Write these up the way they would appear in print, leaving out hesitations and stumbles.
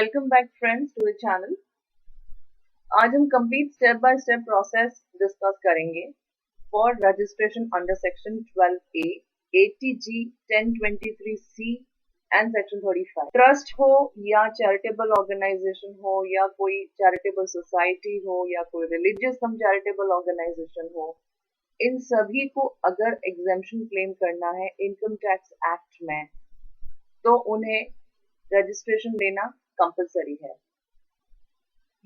Welcome back friends to the channel. आज हम complete step by step process discuss करेंगे for registration under section 12A, ATG 1023C and section 35। Trust हो या charitable organisation हो या कोई चैरिटेबल सोसाइटी हो या कोई रिलीजियस कम चैरिटेबल ऑर्गेनाइजेशन हो, इन सभी को अगर एग्जेम्पशन क्लेम करना है इनकम टैक्स एक्ट में तो उन्हें रजिस्ट्रेशन लेना कंपलसरी है।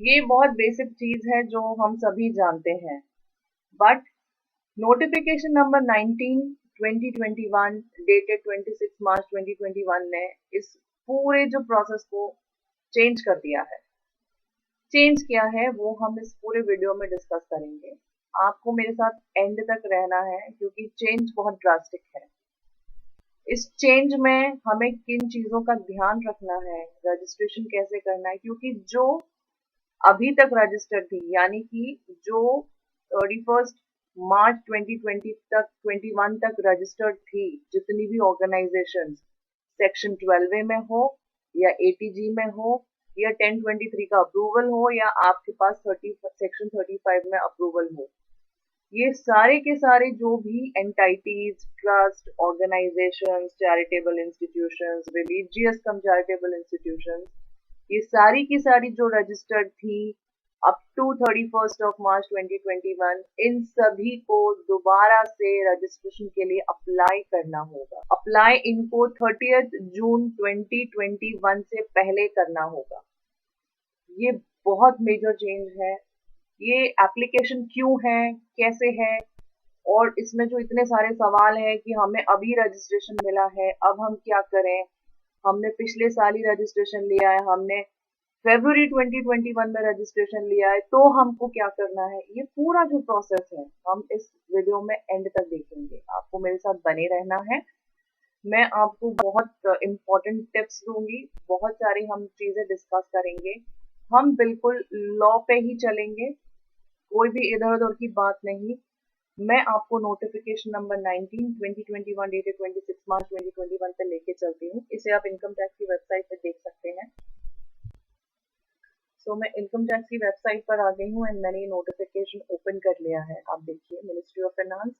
ये बहुत बेसिक चीज है जो हम सभी जानते हैं, बट नोटिफिकेशन नंबर 19 2021 डेटेड 26 मार्च 2021 ने इस पूरे जो प्रोसेस को चेंज कर दिया है। चेंज किया है वो हम इस पूरे वीडियो में डिस्कस करेंगे। आपको मेरे साथ एंड तक रहना है क्योंकि चेंज बहुत ड्रास्टिक है। इस चेंज में हमें किन चीजों का ध्यान रखना है, रजिस्ट्रेशन कैसे करना है, क्योंकि जो अभी तक रजिस्टर्ड थी यानी कि जो 31 मार्च 2020 तक 21 तक रजिस्टर्ड थी, जितनी भी ऑर्गेनाइजेशन सेक्शन 12A में हो या ATG में हो या 1023 का अप्रूवल हो या आपके पास सेक्शन 35 में अप्रूवल हो, ये सारे के सारे जो भी entities, trust, organisations, charitable institutions, religious cum charitable institutions, ये सारी की सारी जो रजिस्टर्ड थी अप टू 31 ऑफ मार्च 2021, इन सभी को दोबारा से रजिस्ट्रेशन के लिए अप्लाई करना होगा। अप्लाई इनको 30 जून 2021 से पहले करना होगा। ये बहुत मेजर चेंज है। ये एप्लीकेशन क्यों है, कैसे है, और इसमें जो इतने सारे सवाल हैं कि हमें अभी रजिस्ट्रेशन मिला है, अब हम क्या करें, हमने पिछले साल ही रजिस्ट्रेशन लिया है, हमने फरवरी 2021 में रजिस्ट्रेशन लिया है, तो हमको क्या करना है, ये पूरा जो प्रोसेस है हम इस वीडियो में एंड तक देखेंगे। आपको मेरे साथ बने रहना है। मैं आपको बहुत इम्पोर्टेंट टिप्स दूंगी, बहुत सारी हम चीजें डिस्कस करेंगे। हम बिल्कुल लॉ पे ही चलेंगे, कोई भी इधर उधर की बात नहीं। मैं आपको नोटिफिकेशन नंबर 19 2021 डेटेड 26 मार्च 2021 पे लेके चलती हूँ। इसे आप इनकम टैक्स की वेबसाइट पे देख सकते हैं। मैं इनकम टैक्स की वेबसाइट पर आ गई हूँ एंड मैंने ये नोटिफिकेशन ओपन कर लिया है। आप देखिए, ministry of finance,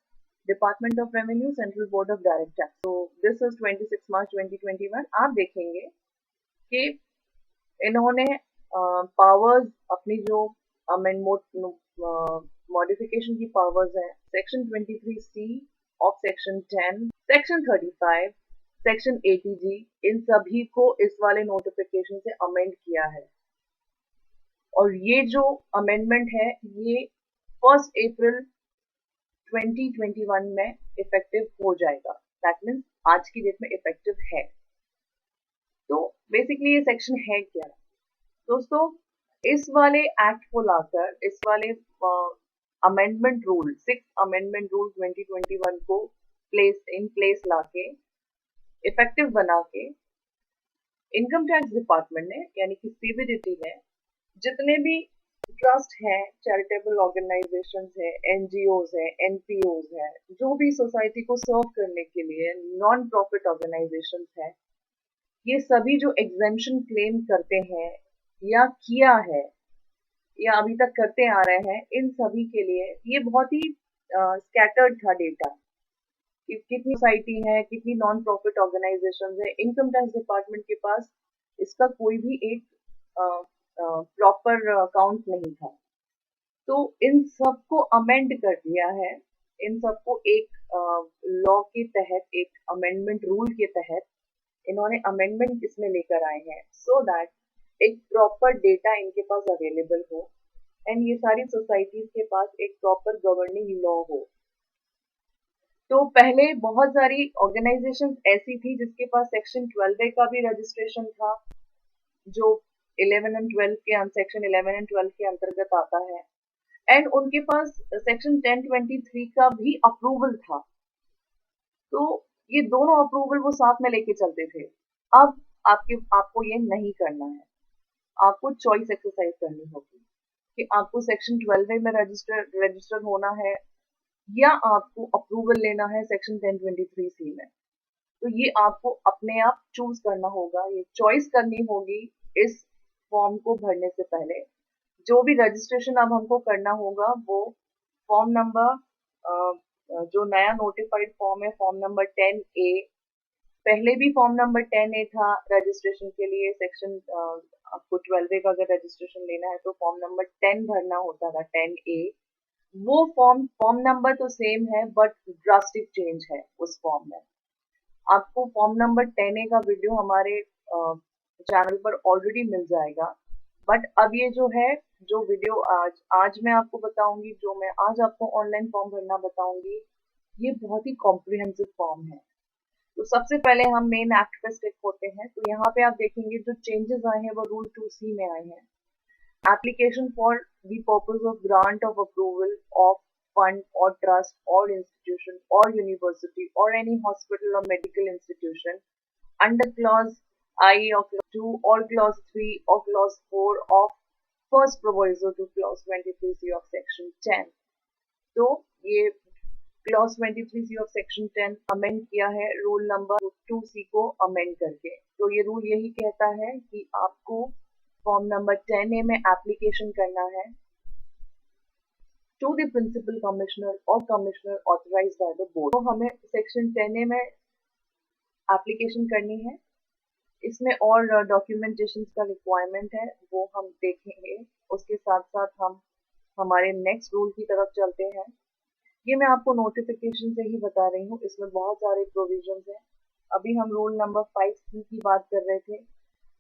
department of revenue, central board of direct tax. तो दिस इज 26 मार्च 2021। आप देखेंगे कि इन्होंने पावर्स अपनी जो मॉडिफिकेशन की पावर्स है, section 23C of section 10, section 35, section ATG, इन सभी को इस वाले नोटिफिकेशन से अमेंड किया है। और ये जो अमेंडमेंट है ये 1 अप्रैल 2021 में इफेक्टिव हो जाएगा। दैट मीन्स आज की डेट में इफेक्टिव है। तो बेसिकली ये सेक्शन है क्या दोस्तों? इस वाले एक्ट को लाकर, इस वाले अमेंडमेंट रूल 6 अमेंडमेंट रूल 2021 को प्लेस लाके इफेक्टिव बना के इनकम टैक्स डिपार्टमेंट ने यानी कि CBDT ने जितने भी ट्रस्ट है, चैरिटेबल ऑर्गेनाइजेशंस है, NGOs है, NPOs है, जो भी सोसाइटी को सर्व करने के लिए नॉन प्रॉफिट ऑर्गेनाइजेशंस है, ये सभी जो एग्जेम्पशन क्लेम करते हैं या किया है या अभी तक करते आ रहे हैं, इन सभी के लिए ये बहुत ही स्कैटर्ड था डेटा कि कितनी सोसाइटी है, कितनी नॉन प्रॉफिट ऑर्गेनाइजेशंस है। इनकम टैक्स डिपार्टमेंट के पास इसका कोई भी एक प्रॉपर अकाउंट नहीं था। तो इन सबको अमेंड कर दिया है, इन सबको एक लॉ के तहत, एक अमेंडमेंट रूल के तहत इन्होंने अमेंडमेंट इसमें लेकर आए हैं सो दैट एक प्रॉपर डेटा इनके पास अवेलेबल हो एंड ये सारी सोसाइटीज के पास एक प्रॉपर गवर्निंग लॉ हो। तो पहले बहुत सारी ऑर्गेनाइजेशंस ऐसी थी जिसके पास सेक्शन 12A का भी रजिस्ट्रेशन था, जो 11 एंड 12 के सेक्शन 11 एंड 12 के अंतर्गत आता है, एंड उनके पास सेक्शन 1023 का भी अप्रूवल था। तो ये दोनों अप्रूवल वो साथ में लेके चलते थे। अब आपको ये नहीं करना है, आपको चॉइस एक्सरसाइज करनी होगी कि आपको सेक्शन 12A में रजिस्टर होना है या आपको अप्रूवल लेना है सेक्शन 1023C में। तो ये आपको अपने आप चूज करना होगा, ये चॉइस करनी होगी इस फॉर्म को भरने से पहले जो भी रजिस्ट्रेशन अब हमको करना होगा वो फॉर्म नंबर जो नया नोटिफाइड फॉर्म है फॉर्म नंबर 10A, पहले भी फॉर्म नंबर 10A था रजिस्ट्रेशन के लिए सेक्शन आपको 12A का अगर रजिस्ट्रेशन लेना है तो फॉर्म नंबर 10 भरना होता था 10A। वो फॉर्म नंबर तो सेम है बट ड्रास्टिक चेंज है उस फॉर्म में। आपको फॉर्म नंबर 10A का वीडियो हमारे चैनल पर ऑलरेडी मिल जाएगा, बट अब ये जो है जो वीडियो आज मैं आपको बताऊंगी, जो मैं आज आपको ऑनलाइन फॉर्म भरना बताऊंगी, ये बहुत ही कॉम्प्रिहेंसिव फॉर्म है। तो सबसे पहले हम मेन एक्ट पे स्टिक होते हैं। तो यहाँ पे आप देखेंगे जो चेंजेस आए हैं वो रूल 2C में आए हैं। Application for the purpose of grant of approval of fund or trust or institution or university or any hospital or medical institution under clause I of clause 2 or clause 3 or clause 4 of first proviso to clause 23C of section 10। तो ये clause 23C of section 10 amend किया है rule number 2C को amend करके। तो ये rule यही कहता है कि आपको फॉर्म नंबर 10A में एप्लीकेशन करना है टू द प्रिंसिपल कमिश्नर और commissioner authorised by the board. तो हमें सेक्शन 10A में एप्लीकेशन करनी है। इसमें और डॉक्यूमेंटेशन का रिक्वायरमेंट है वो हम देखेंगे। उसके साथ साथ हम हमारे नेक्स्ट रूल की तरफ चलते हैं। ये मैं आपको नोटिफिकेशन से ही बता रही हूँ, इसमें बहुत सारे प्रोविजंस हैं। अभी हम रूल नंबर 5C की बात कर रहे थे।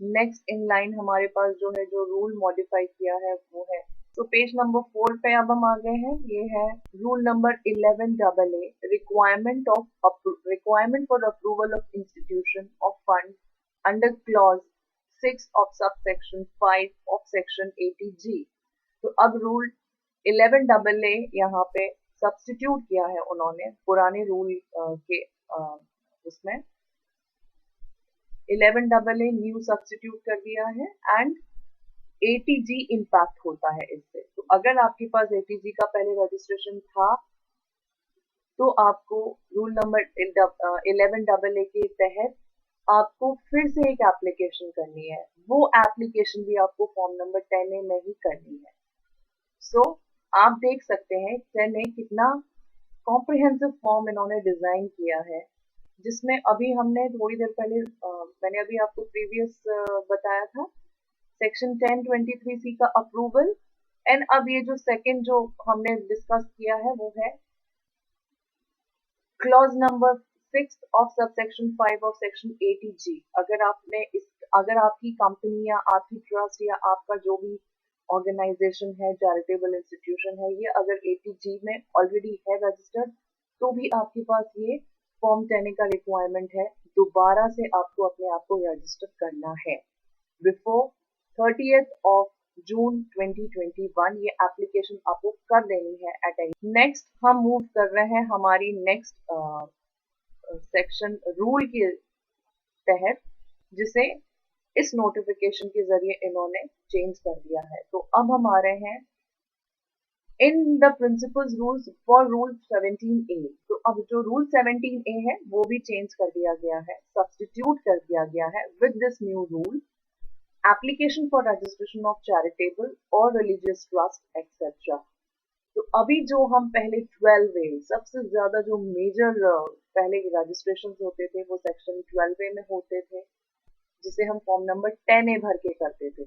नेक्स्ट इन लाइन हमारे पास जो है जो रूल मॉडिफाई किया है वो है, तो पेज नंबर 4 पे अब हम आ गए हैं। ये है rule number 11AA, requirement for approval of institution of fund under clause 6 of sub section 5 of section 80G। तो अब रूल 11AA यहाँ पे सब्स्टिट्यूट किया है उन्होंने पुराने रूल के उसमें 11AA न्यू सब्स्टिट्यूट कर दिया है एंड 80G इम्पैक्ट होता है इससे। तो अगर आपके पास 80G का पहले रजिस्ट्रेशन था तो आपको रूल नंबर 11AA के तहत आपको फिर से एक एप्लीकेशन करनी है। वो एप्लीकेशन भी आपको फॉर्म नंबर 10A में ही करनी है। सो आप देख सकते हैं 10A कितना कॉम्प्रिहेंसिव फॉर्म इन्होंने डिजाइन किया है, जिसमें अभी हमने थोड़ी देर पहले मैंने अभी आपको प्रीवियस बताया था सेक्शन 1023C का अप्रूवल एंड अब ये जो सेकंड जो हमने डिस्कस किया है वो है clause number 6 of subsection 5 of section 80G। अगर आपकी कंपनी या आपकी ट्रस्ट या आपका जो भी ऑर्गेनाइजेशन है, चैरिटेबल इंस्टीट्यूशन है, ये अगर 80G में ऑलरेडी है रजिस्टर्ड तो भी आपके पास ये फॉर्म 10A का रिक्वायरमेंट है। दोबारा से आपको अपने आप को रजिस्टर करना है बिफोर 30th of June 2021। ये एप्लीकेशन आपको कर देनी है एट एनी। नेक्स्ट हम मूव कर रहे हैं हमारी नेक्स्ट सेक्शन रूल के तहत, जिसे इस नोटिफिकेशन के जरिए इन्होंने चेंज कर दिया है। तो अब हम आ रहे हैं in the principles rules for rule 17A। तो अब जो रूल 17A है वो भी चेंज कर दिया गया है, सब्स्टिट्यूट कर दिया गया है with this new rule. Application for registration of charitable और रिलीजियस ट्रस्ट एक्सेट्रा। तो अभी जो हम पहले 12A सबसे ज्यादा जो मेजर पहले रजिस्ट्रेशन होते थे वो सेक्शन 12A में होते थे, जिसे हम फॉर्म नंबर 10A भर के करते थे।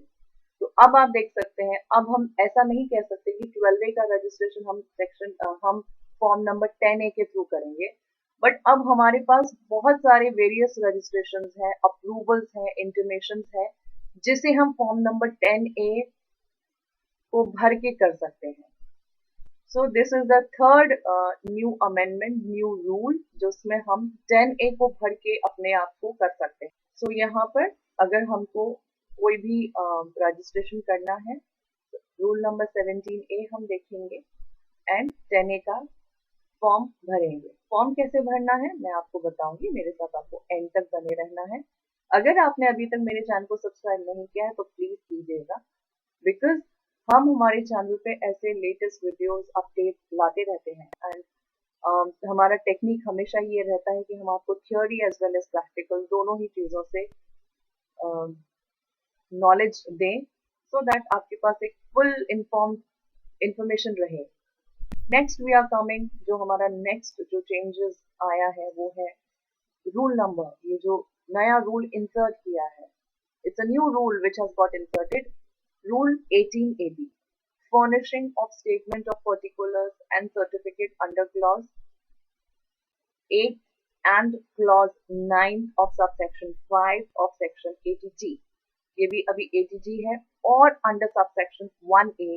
तो अब आप देख सकते हैं, अब हम ऐसा नहीं कह सकते कि 12A का रजिस्ट्रेशन हम फॉर्म नंबर 10A के थ्रू करेंगे, बट अब हमारे पास बहुत सारे वेरियस रजिस्ट्रेशन हैं, अप्रूवल्स हैं, इंटीमेशंस हैं, जिसे हम फॉर्म नंबर 10A को भर के कर सकते हैं। So this is the third new amendment, new rule, जिसमें हम 10A को भर के अपने आप को कर सकते हैं। सो यहाँ पर अगर हमको कोई भी रजिस्ट्रेशन करना है, रूल नंबर 17A हम देखेंगे एंड 10A का फॉर्म भरेंगे। फॉर्म कैसे भरना है मैं आपको बताऊंगी, मेरे साथ आपको एंड तक बने रहना है। अगर आपने अभी तक मेरे चैनल को सब्सक्राइब नहीं किया है तो प्लीज कीजिएगा, बिकॉज हम हमारे चैनल पे ऐसे लेटेस्ट वीडियोस अपडेट लाते रहते हैं एंड हमारा टेक्निक हमेशा ये रहता है कि हम आपको theory as well as practical दोनों ही चीजों से नॉलेज दें so that आपके पास एक full informed information रहे. Next we are coming, जो हमारा next जो changes आया है वो है rule number. ये जो नया rule insert किया है, it's a new rule which has got inserted. Rule 18AB, furnishing of statement of particulars and certificate under clause 8 and clause 9 of subsection 5 of section 80G. ये भी अभी 80G है, और under subsection 1A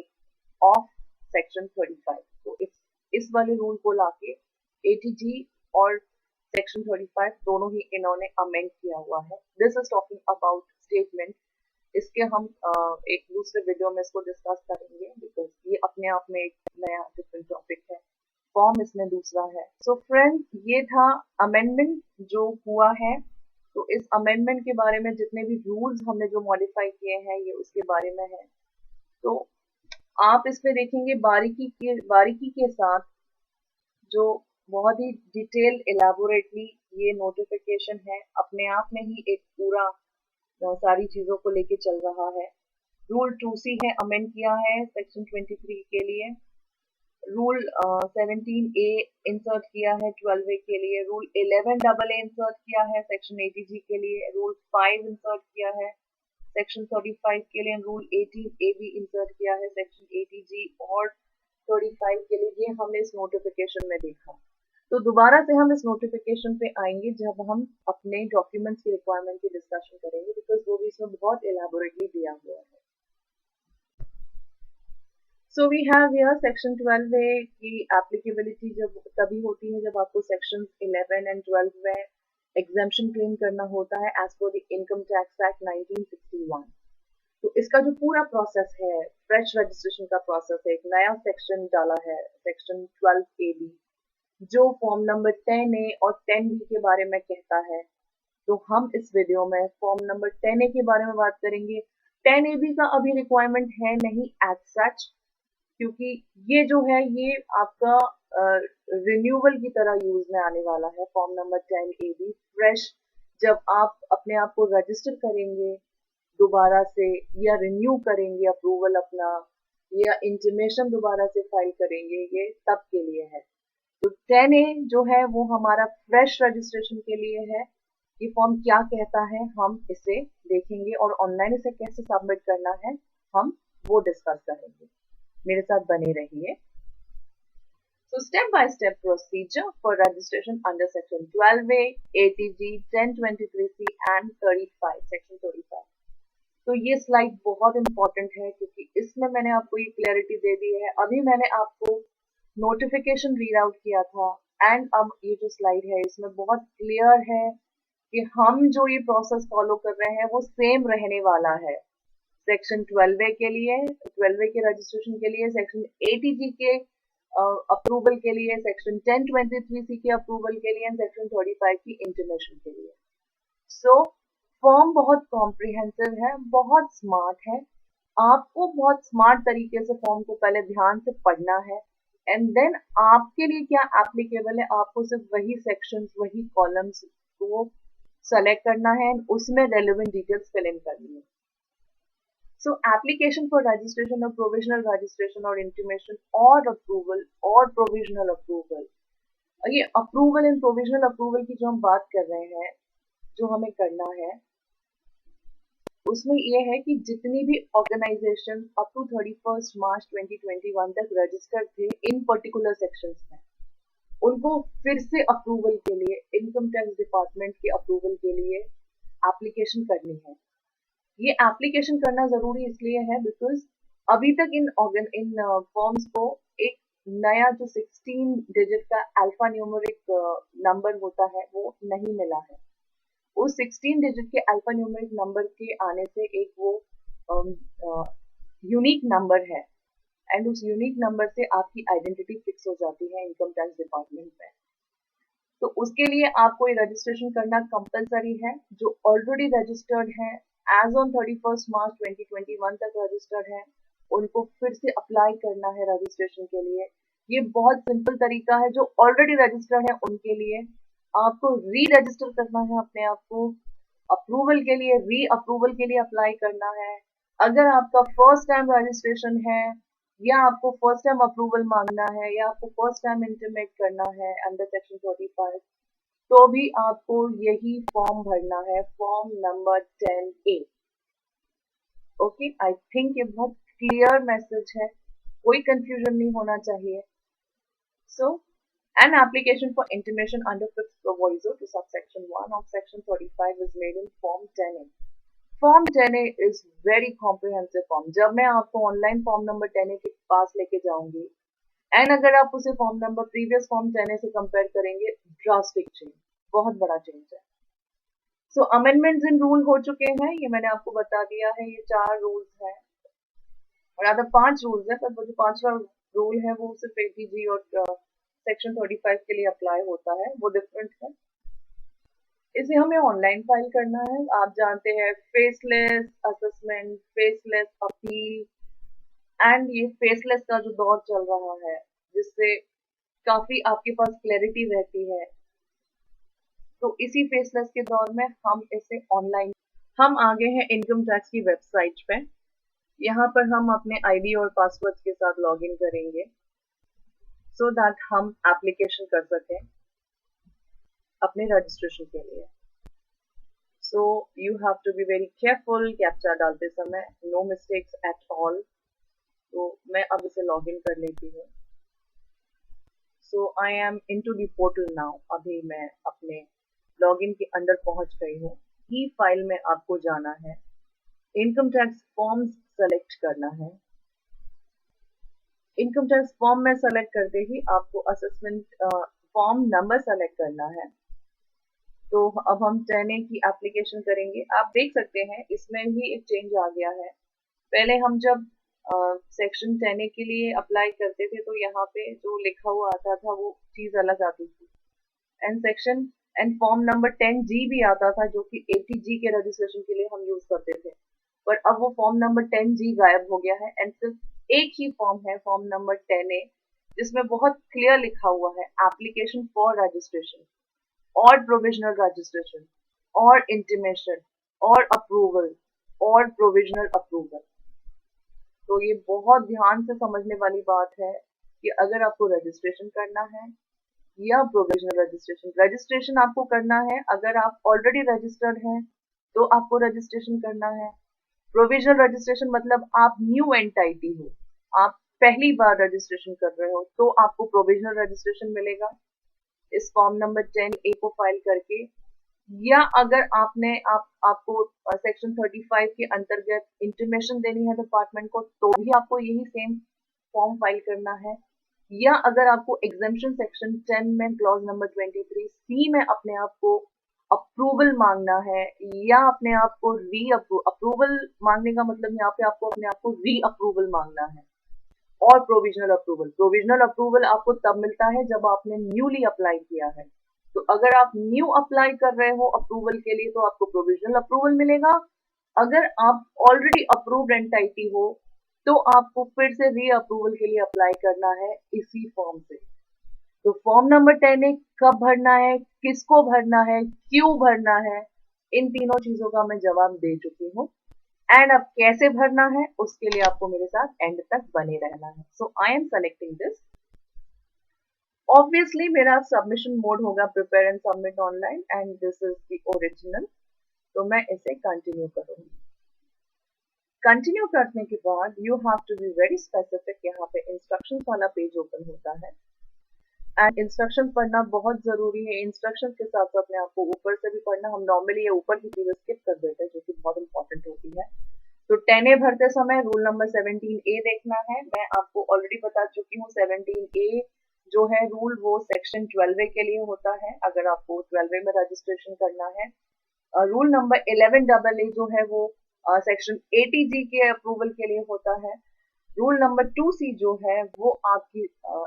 of section 35. तो इस वाले rule को लाके 80G और section 35 दोनों ही इन्होंने amend किया हुआ है. This is talking about statement. इसके हम एक दूसरे वीडियो में इसको डिस्कस करेंगे, बिकॉज ये अपने आप में एक नया डिफरेंट टॉपिक है. फॉर्म इसमें दूसरा है. सो फ्रेंड्स, ये था अमेंडमेंट जो हुआ है. तो इस अमेंडमेंट के बारे में जितने भी रूल्स हमने जो मॉडिफाई किए हैं ये उसके बारे में है. तो आप इसमें देखेंगे बारीकी के साथ जो बहुत ही डिटेल इलेबोरेटली ये नोटिफिकेशन है, अपने आप में ही एक पूरा सारी चीजों को लेके चल रहा है. रूल 2C है, अमेंड किया है सेक्शन 23 के लिए. रूल 17A इंसर्ट किया है 12A के लिए. रूल 11AA इंसर्ट किया है सेक्शन 80G के लिए. रूल 5 इंसर्ट किया है सेक्शन 35 के लिए. रूल 18AB इंसर्ट किया है सेक्शन 80G और 35 के लिए. ये हमने इस नोटिफिकेशन में देखा. तो दोबारा से हम इस नोटिफिकेशन पे आएंगे जब हम अपने डॉक्यूमेंट्स की रिक्वायरमेंट की डिस्कशन करेंगे, बिकॉज वो भी इसमें बहुत एलैबोरेटली दिया हुआ है. So we have here section 12A की एप्लीकेबिलिटी जब तभी होती है जब आपको सेक्शन 11 एंड 12 में एग्जेम्पशन क्लेम करना होता है as per the income tax act 1961. तो इसका जो पूरा प्रोसेस है, फ्रेश रजिस्ट्रेशन का प्रोसेस है, एक नया सेक्शन डाला है सेक्शन 12AB जो फॉर्म नंबर 10A और 10B के बारे में कहता है. तो हम इस वीडियो में फॉर्म नंबर 10A के बारे में बात करेंगे. 10AB का अभी रिक्वायरमेंट है नहीं एज सच, क्योंकि ये जो है ये आपका रिन्यूअल की तरह यूज में आने वाला है. फॉर्म नंबर 10AB फ्रेश जब आप अपने आप को रजिस्टर करेंगे दोबारा से, या रिन्यू करेंगे अप्रूवल अपना, या इंटीमेशन दोबारा से फाइल करेंगे, ये तब के लिए है. तो 10A जो है वो हमारा फ्रेश रजिस्ट्रेशन के लिए है. ये फॉर्म क्या कहता है हम इसे देखेंगे, और ऑनलाइन इसे कैसे सबमिट करना है हम वो डिस्कस करेंगे. मेरे साथ बने रहिए. So step by step procedure for registration under section 12A, 80G, 1023C and 35, section 35. तो ये स्लाइड बहुत इंपॉर्टेंट है क्योंकि इसमें मैंने आपको ये क्लैरिटी दे दी है. अभी मैंने आपको नोटिफिकेशन रीड आउट किया था, एंड अब ये जो स्लाइड है इसमें बहुत क्लियर है कि हम जो ये प्रोसेस फॉलो कर रहे हैं वो सेम रहने वाला है. सेक्शन 12A के लिए, 12A के रजिस्ट्रेशन के लिए, सेक्शन 80G के अप्रूवल के लिए, सेक्शन 1023C के अप्रूवल के लिए, सेक्शन 35 की इंटीमेशन के लिए. सो फॉर्म बहुत कॉम्प्रिहेंसिव है, बहुत स्मार्ट है. आपको बहुत स्मार्ट तरीके से फॉर्म को पहले ध्यान से पढ़ना है, एंड देन आपके लिए क्या एप्लीकेबल है आपको सिर्फ वही सेक्शंस, वही कॉलम्स को सेलेक्ट करना है, उसमें रेलेवेंट डिटेल्स फिल इन करनी है. सो एप्लीकेशन फॉर रजिस्ट्रेशन और प्रोविजनल रजिस्ट्रेशन और इंटीमेशन और अप्रूवल और प्रोविजनल अप्रूवल. ये अप्रूवल एंड प्रोविजनल अप्रूवल की जो हम बात कर रहे हैं, जो हमें करना है उसमें यह है कि जितनी भी ऑर्गेनाइजेशन अप टू 31 मार्च 2021 तक रजिस्टर्ड थे इन पर्टिकुलर सेक्शंस में, उनको फिर से अप्रूवल के लिए इनकम टैक्स डिपार्टमेंट के अप्रूवल के लिए एप्लीकेशन करनी है. ये एप्लीकेशन करना जरूरी इसलिए है बिकॉज अभी तक इन फॉर्म्स को एक नया जो 16 डिजिट का अल्फा न्यूमेरिक नंबर होता है वो नहीं मिला है. उस 16 डिजिट के अल्फा न्यूमेरिक नंबर के आने से एक वो यूनिक नंबर है, एंड उस यूनिक नंबर से आपकी आइडेंटिटी फिक्स हो जाती है इनकम टैक्स डिपार्टमेंट में. तो उसके लिए आपको ये रजिस्ट्रेशन करना कंपलसरी है. जो ऑलरेडी रजिस्टर्ड है एज ऑन 31 मार्च 2021 तक रजिस्टर्ड है, उनको फिर से अप्लाई करना है रजिस्ट्रेशन के लिए. ये बहुत सिंपल तरीका है. जो ऑलरेडी रजिस्टर्ड है उनके लिए आपको री रजिस्टर करना है अपने आप को, अप्रूवल के लिए री अप्रूवल के लिए अप्लाई करना है, अगर आपका फर्स्ट टाइम रजिस्ट्रेशन है या आपको फर्स्ट टाइम अप्रूवल मांगना है या आपको फर्स्ट टाइम इंटीमेट करना है अंडर सेक्शन 45, तो भी आपको यही फॉर्म भरना है, form number 10A। Okay, I think ये बहुत क्लियर मैसेज है, कोई कंफ्यूजन नहीं होना चाहिए। सो an application for intimation under fifth proviso to subsection 1 of section 35 is made in form 10A. Form 10A is very comprehensive form. जब मैं आपको ऑनलाइन फॉर्म नंबर 10A के पास लेके जाऊंगी एंड अगर आप उसे form number previous form 10A से कंपेयर करेंगे, ड्रास्टिक चेंज, बहुत बड़ा चेंज है। सो अमेंडमेंट्स इन रूल हो चुके हैं, ये मैंने आपको बता दिया है। ये 4 रूल्स हैं और अदर 5 रूल्स है, पर वो जो 5वां रूल है वो सिर्फ एटीजी और सेक्शन 35 के लिए अप्लाई होता है, वो डिफरेंट है। इसे हमें ऑनलाइन फाइल करना है। आप जानते हैं faceless assessment, faceless appeal and ये फेसलेस का जो दौर चल रहा है जिससे काफी आपके पास क्लैरिटी रहती है, तो इसी फेसलेस के दौर में हम इसे ऑनलाइन, हम आ गए हैं इनकम टैक्स की वेबसाइट पे। यहाँ पर हम अपने आईडी और पासवर्ड के साथ लॉगिन करेंगे सो दैट हम एप्लीकेशन कर सकें अपने रजिस्ट्रेशन के लिए। So you have to be very careful captcha डालते समय, no mistakes at all। तो मैं अब इसे लॉगिन कर लेती हूँ। So I am into the portal now। अभी मैं अपने लॉगिन के अंदर पहुंच गई हूँ। ई फाइल में आपको जाना है, इनकम टैक्स फॉर्म्स सेलेक्ट करना है। इनकम टैक्स फॉर्म में सेलेक्ट करते ही आपको असेसमेंट फॉर्म नंबर सेलेक्ट करना है। तो अब हम 10A की एप्लीकेशन करेंगे। आप देख सकते हैं इसमें भी एक चेंज आ गया है। पहले हम जब सेक्शन 10A के लिए अप्लाई करते थे तो यहाँ पे जो लिखा हुआ आता था वो चीज अलग आती थी, and section and form number 10G भी आता था जो कि 80G के रजिस्ट्रेशन के लिए हम यूज करते थे। पर अब वो फॉर्म नंबर 10G गायब हो गया है एंड सिर्फ एक ही फॉर्म है, फॉर्म नंबर 10A, जिसमें बहुत क्लियर लिखा हुआ है एप्लीकेशन फॉर रजिस्ट्रेशन और प्रोविजनल रजिस्ट्रेशन और इंटीमेशन और अप्रूवल और प्रोविजनल अप्रूवल। तो ये बहुत ध्यान से समझने वाली बात है कि अगर आपको रजिस्ट्रेशन करना है या प्रोविजनल रजिस्ट्रेशन, रजिस्ट्रेशन आपको करना है अगर आप ऑलरेडी रजिस्टर्ड हैं तो आपको रजिस्ट्रेशन करना है। प्रोविजनल रजिस्ट्रेशन मतलब आप न्यू एंटिटी हो, आप पहली बार रजिस्ट्रेशन कर रहे हो तो आपको प्रोविजनल रजिस्ट्रेशन मिलेगा इस फॉर्म नंबर 10A को फाइल करके। या अगर आपको सेक्शन 35 के अंतर्गत इंटीमेशन देनी है डिपार्टमेंट को तो भी आपको यही सेम फॉर्म फाइल करना है। या अगर आपको एग्जेम्पशन सेक्शन 10 में क्लॉज नंबर 23C में अपने आप को अप्रूवल मांगना है या अपने आप को अप्रूवल मांगने का मतलब यहाँ पे आपको अपने आप को री अप्रूवल मांगना है। और प्रोविजनल अप्रूवल आपको तब मिलता है जब आपने न्यूली अप्लाई किया है। तो अगर आप न्यू अप्लाई कर रहे हो अप्रूवल के लिए तो आपको प्रोविजनल अप्रूवल मिलेगा। अगर आप ऑलरेडी अप्रूव्ड एंटिटी हो तो आपको फिर से री अप्रूवल के लिए अप्लाई करना है इसी फॉर्म से। तो फॉर्म नंबर 10A कब भरना है, किसको भरना है, क्यों भरना है, इन तीनों चीजों का मैं जवाब दे चुकी हूँ। एंड अब कैसे भरना है उसके लिए आपको मेरे साथ एंड तक बने रहना है। So I am selecting this. Obviously मेरा सबमिशन मोड होगा prepare and submit online and this is the original. तो मैं इसे कंटिन्यू करूंगी। कंटिन्यू करने के बाद you have to be very specific. यहाँ पे इंस्ट्रक्शंस वाला पेज ओपन होता है एंड इंस्ट्रक्शंस पढ़ना बहुत जरूरी है। इंस्ट्रक्शंस के साथ साथ अपने आपको ऊपर से भी पढ़ना। हम नॉर्मली ये ऊपर की चीजें स्किप कर देते हैं जो कि बहुत इंपॉर्टेंट होती है। तो 10A भरते समय रूल नंबर 17A देखना है। मैं आपको ऑलरेडी बता चुकी हूँ 17A जो है रूल वो सेक्शन 12A के लिए होता है अगर आपको 12A में रजिस्ट्रेशन करना है। रूल नंबर 11AA जो है वो सेक्शन 80G के अप्रूवल के लिए होता है। रूल नंबर 2C जो है वो आपकी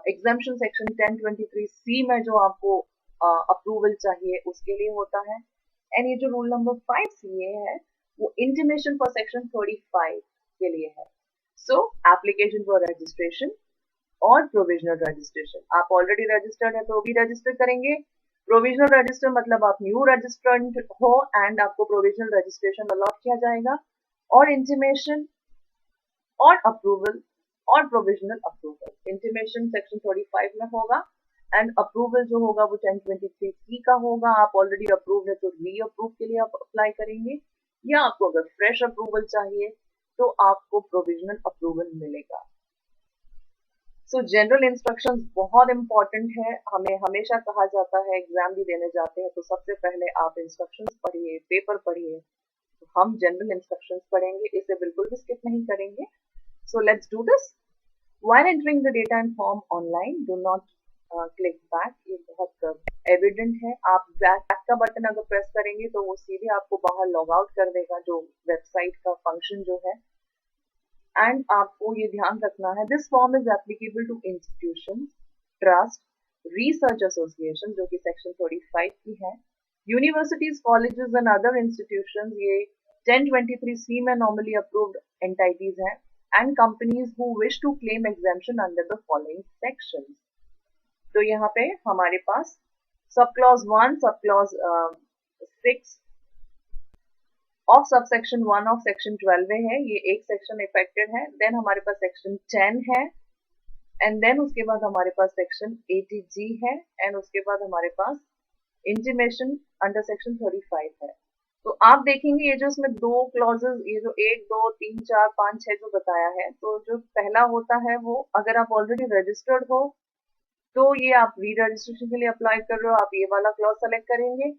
एग्जाम्पशन सेक्शन 1023C में जो आपको अप्रूवल चाहिए उसके लिए होता है। एंड ये जो रूल नंबर 5CA है वो इंटीमेशन फॉर सेक्शन 35 के लिए है। सो एप्लीकेशन फॉर रजिस्ट्रेशन और प्रोविजनल रजिस्ट्रेशन, आप ऑलरेडी रजिस्टर्ड है तो भी रजिस्टर करेंगे। प्रोविजनल रजिस्टर मतलब आप न्यू रजिस्ट्रेंट हो एंड आपको प्रोविजनल रजिस्ट्रेशन अलॉट किया जाएगा। और इंटीमेशन और अप्रूवल और प्रोविजनल अप्रूवल। इंटीमेशन सेक्शन 35 में होगा एंड अप्रूवल जो होगा वो 1023C का होगा। आप ऑलरेडी अप्रूव्ड है तो री अप्रूव के लिए आप अप्लाई करेंगे, या आपको अगर फ्रेश अप्रूवल चाहिए तो आपको प्रोविजनल अप्रूवल मिलेगा। सो जनरल इंस्ट्रक्शंस बहुत इंपॉर्टेंट है। हमें हमेशा कहा जाता है एग्जाम भी देने जाते हैं तो सबसे पहले आप इंस्ट्रक्शंस पढ़िए, पेपर पढ़िए। तो हम जनरल इंस्ट्रक्शंस पढ़ेंगे, इसे बिल्कुल भी स्किप नहीं करेंगे। So let's do this. While entering the data in form online, do not click back। ये बहुत एविडेंट है। आप बैक का बटन अगर प्रेस करेंगे तो वो सीधे आपको बाहर लॉग आउट कर देगा, जो वेबसाइट का फंक्शन जो है। एंड आपको ये ध्यान रखना है, this form is applicable to institution, trust, research association जो कि सेक्शन 35 की है, universities, colleges and other institutions, ये 1023C में नॉर्मली अप्रूव्ड एंटिटीज हैं, and companies who wish to claim exemption under the following sections। तो यहाँ पे हमारे पास sub clause 1, sub clause 6 of sub section 1 of section 12 में है, ये एक सेक्शन इफेक्टेड है। देन हमारे पास सेक्शन 10 है, एंड देन उसके बाद हमारे पास सेक्शन 80G है, एंड उसके बाद हमारे पास इंटीमेशन अंडर सेक्शन 35 है। तो आप देखेंगे ये जो इसमें दो क्लॉजेस, ये जो 1, 2, 3, 4, 5, 6 जो बताया है, तो जो पहला होता है वो अगर आप ऑलरेडी रजिस्टर्ड हो तो ये आप री रजिस्ट्रेशन के लिए अप्लाई कर रहे हो, आप ये वाला क्लॉज सेलेक्ट करेंगे।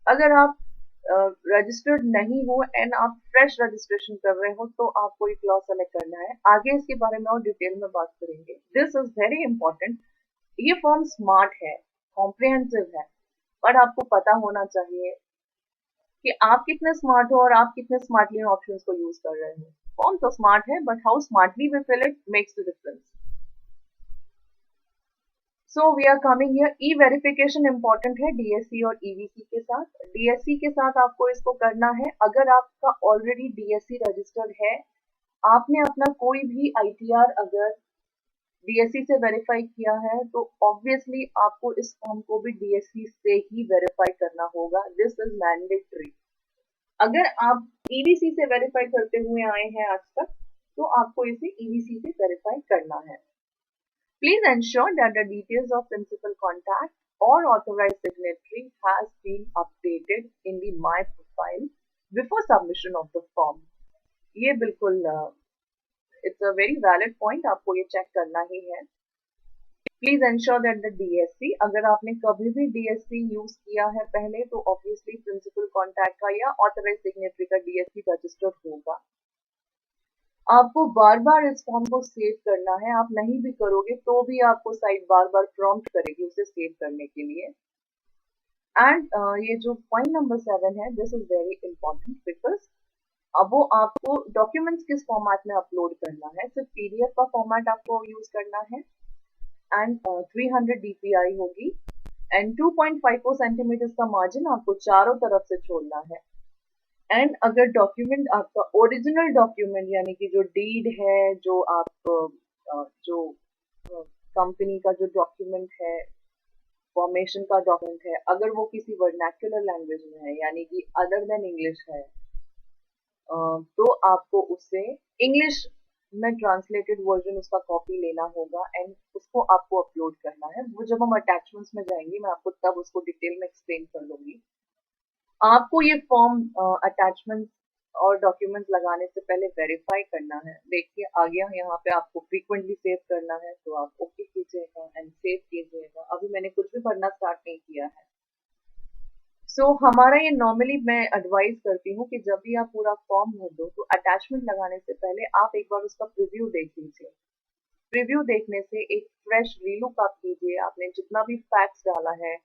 अगर आप रजिस्टर्ड नहीं हो एंड आप फ्रेश रजिस्ट्रेशन कर रहे हो तो आपको ये क्लॉज सेलेक्ट करना है। आगे इसके बारे में और डिटेल में बात करेंगे। This is very important. ये फॉर्म स्मार्ट है, कॉम्प्रिहेंसिव है, पर आपको पता होना चाहिए कि आप कितने स्मार्ट हो और आप कितने स्मार्टली ऑप्शंस को यूज कर रहे हो। फॉर्म तो स्मार्ट है but how smartly we fill it makes the difference. So we are coming here, E verification important है डीएससी और ईवीसी के साथ। डीएससी के साथ आपको इसको करना है, अगर आपका ऑलरेडी डीएससी रजिस्टर्ड है, आपने अपना कोई भी आईटीआर अगर डीएससी से वेरीफाई किया है तो ऑब्वियसली आपको इस फॉर्म को भी डीएससी से ही वेरीफाई करना होगा। This is mandatory. अगर आप ईवीसी से वेरीफाई करते हुए आए हैं आज तक तो आपको इसे ईवीसी से वेरीफाई करना है। Please ensure that the details of principal contact और authorised signatory has been updated in the my profile before submission of the form. ये बिल्कुल it's a very valid point, आपको ये चेक करना ही है। Please ensure that the DSC, अगर आपने कभी भी डीएससी यूज किया है पहले तो ऑब्वियसली प्रिंसिपल कॉन्टैक्ट का या ऑथराइज्ड सिग्नेटरी का डीएससी रजिस्टर्ड होगा। आपको बार बार इस फॉर्म को सेव करना है, आप नहीं भी करोगे तो भी आपको साइट बार बार प्रॉम्प्ट करेगी उसे सेव करने के लिए। एंड ये जो पॉइंट नंबर 7 है, this is very important because अब वो आपको डॉक्यूमेंट्स किस फॉर्मेट में अपलोड करना है। सिर्फ पीडीएफ का फॉर्मेट आपको यूज करना है एंड 300 DPI होगी एंड 2.54 सेंटीमीटर का मार्जिन आपको चारों तरफ से छोड़ना है। एंड अगर डॉक्यूमेंट आपका ओरिजिनल डॉक्यूमेंट यानी कि जो डीड है, जो आप जो कंपनी का जो डॉक्यूमेंट है, फॉर्मेशन का डॉक्यूमेंट है, अगर वो किसी वर्नाक्युलर लैंग्वेज में है यानी कि अदर देन इंग्लिश है, तो आपको उससे इंग्लिश में ट्रांसलेटेड वर्जन उसका कॉपी लेना होगा एंड उसको आपको अपलोड करना है। वो जब हम अटैचमेंट्स में जाएंगे मैं आपको तब उसको डिटेल में एक्सप्लेन कर लूंगी। आपको ये फॉर्म अटैचमेंट्स और डॉक्यूमेंट्स लगाने से पहले वेरीफाई करना है। देखिए आ गया यहाँ पे, आपको फ्रीक्वेंटली सेव करना है तो आप ओके कीजिएगा एंड सेव कीजिएगा। अभी मैंने कुछ भी भरना स्टार्ट नहीं किया है। हमारा ये नॉर्मली मैं एडवाइज करती हूँ कि जब भी आप पूरा फॉर्म भर दो तो अटैचमेंट लगाने से पहले आप एक बार उसका प्रीव्यू देख लीजिए। प्रीव्यू देखने से एक फ्रेश रीलुक आप कीजिए, आपने जितना भी फैक्ट्स डाला है,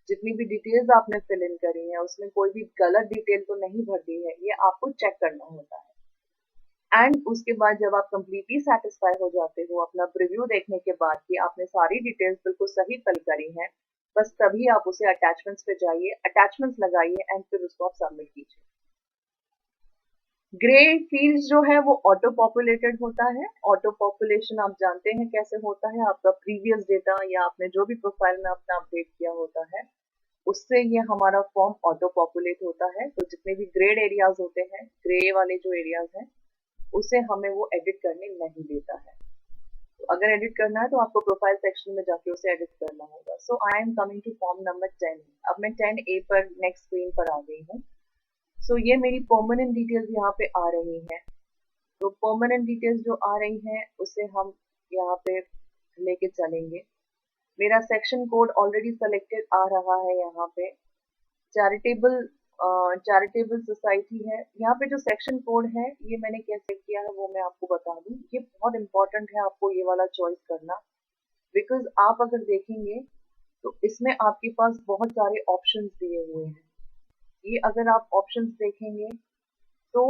जितनी भी डिटेल्स आपने फिल इन करी है, उसमें कोई भी गलत डिटेल तो नहीं भर दी है, ये आपको चेक करना होता है। एंड उसके बाद जब आप कंप्लीटली सेटिस्फाई हो जाते हो अपना प्रीव्यू देखने के बाद कि आपने सारी डिटेल्स बिल्कुल सही फिल करी हैं, बस तभी आप उसे अटैचमेंट्स पे जाइए, अटैचमेंट्स लगाइए एंड फिर उसको आप सबमिट कीजिए। ग्रे फील्ड जो है वो ऑटो पॉपुलेटेड होता है। ऑटो पॉपुलेशन आप जानते हैं कैसे होता है, आपका प्रीवियस डेटा या आपने जो भी प्रोफाइल में अपना अपडेट किया होता है उससे ये हमारा फॉर्म ऑटो पॉपुलेट होता है। तो जितने भी ग्रेड एरियाज होते हैं, ग्रे वाले जो एरियाज हैं, उसे हमें वो एडिट करने नहीं देता है। तो अगर एडिट करना है तो आपको प्रोफाइल सेक्शन में जाके उसे एडिट करना होगा। So I am coming to form number 10। अब मैं 10A पर नेक्स्ट स्क्रीन पर आ गई हूँ। सो ये मेरी परमानेंट डिटेल्स यहाँ पे आ रही हैं। तो परमानेंट डिटेल्स जो आ रही हैं उसे हम यहाँ पे लेके चलेंगे। मेरा सेक्शन कोड ऑलरेडी सेलेक्टेड आ रहा है यहाँ पे। चैरिटेबल चैरिटेबल सोसाइटी है। यहाँ पे जो सेक्शन कोड है ये मैंने कैसे किया है वो मैं आपको बता दूं। ये बहुत इंपॉर्टेंट है आपको ये वाला चॉइस करना, बिकॉज आप अगर देखेंगे तो इसमें आपके पास बहुत सारे ऑप्शंस दिए हुए हैं। ये अगर आप ऑप्शंस देखेंगे तो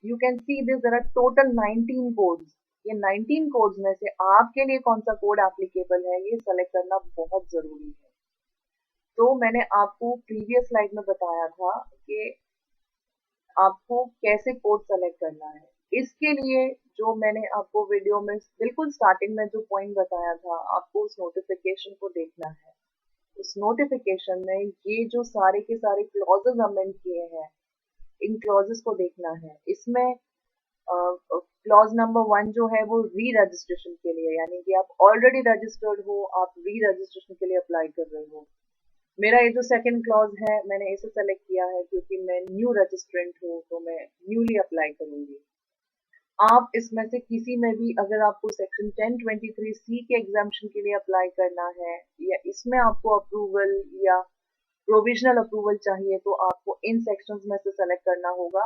you can see this, there are total 19 codes. ये 19 कोड्स में से आपके लिए कौन सा कोड एप्लीकेबल है ये सेलेक्ट करना बहुत जरूरी है। तो मैंने आपको प्रीवियस स्लाइड में बताया था कि आपको कैसे कोड सेलेक्ट करना है। इसके लिए जो मैंने आपको वीडियो में बिल्कुल स्टार्टिंग में जो पॉइंट बताया था, आपको उस नोटिफिकेशन को देखना है। उस नोटिफिकेशन में ये जो सारे के सारे क्लॉजेस अमेंड किए हैं, इन क्लॉजेस को देखना है। इसमें क्लॉज नंबर 1 जो है वो री रजिस्ट्रेशन के लिए, यानी कि आप ऑलरेडी रजिस्टर्ड हो, आप री रजिस्ट्रेशन के लिए अप्लाई कर रहे हो। मेरा ये जो सेकंड क्लॉज है मैंने इसे सेलेक्ट किया है क्योंकि मैं न्यू रजिस्ट्रेंट हूँ, तो मैं न्यूली अप्लाई करूंगी। आप इसमें से किसी में भी, अगर आपको सेक्शन 1023C के एग्जाम्शन के लिए अप्लाई करना है या इसमें आपको अप्रूवल या प्रोविजनल अप्रूवल चाहिए, तो आपको इन सेक्शंस में से सेलेक्ट करना होगा।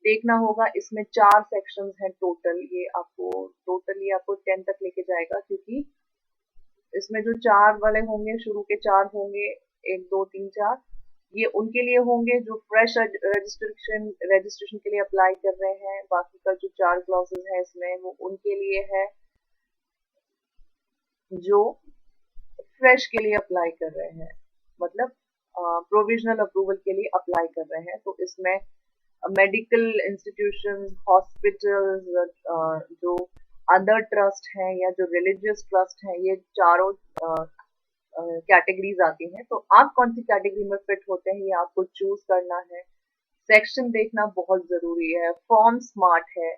देखना होगा इसमें 4 सेक्शंस हैं टोटल। ये आपको टोटली आपको 10 तक लेके जाएगा, क्योंकि इसमें जो 4 वाले होंगे, शुरू के 4 होंगे, 1 2 3 4, ये उनके लिए होंगे जो फ्रेश रजिस्ट्रेशन के लिए अप्लाई कर रहे हैं। बाकी का जो 4 क्लॉसेस है इसमें वो उनके लिए है जो फ्रेश के लिए अप्लाई कर रहे हैं, मतलब प्रोविजनल अप्रूवल के लिए अप्लाई कर रहे हैं। तो इसमें मेडिकल इंस्टीट्यूशंस, हॉस्पिटल्स, जो अदर ट्रस्ट हैं या जो रिलीजियस ट्रस्ट हैं, ये चारों कैटेगरीज आती हैं। तो आप कौन सी कैटेगरी में फिट होते हैं ये आपको चूज करना है। सेक्शन देखना बहुत जरूरी है। फॉर्म स्मार्ट है,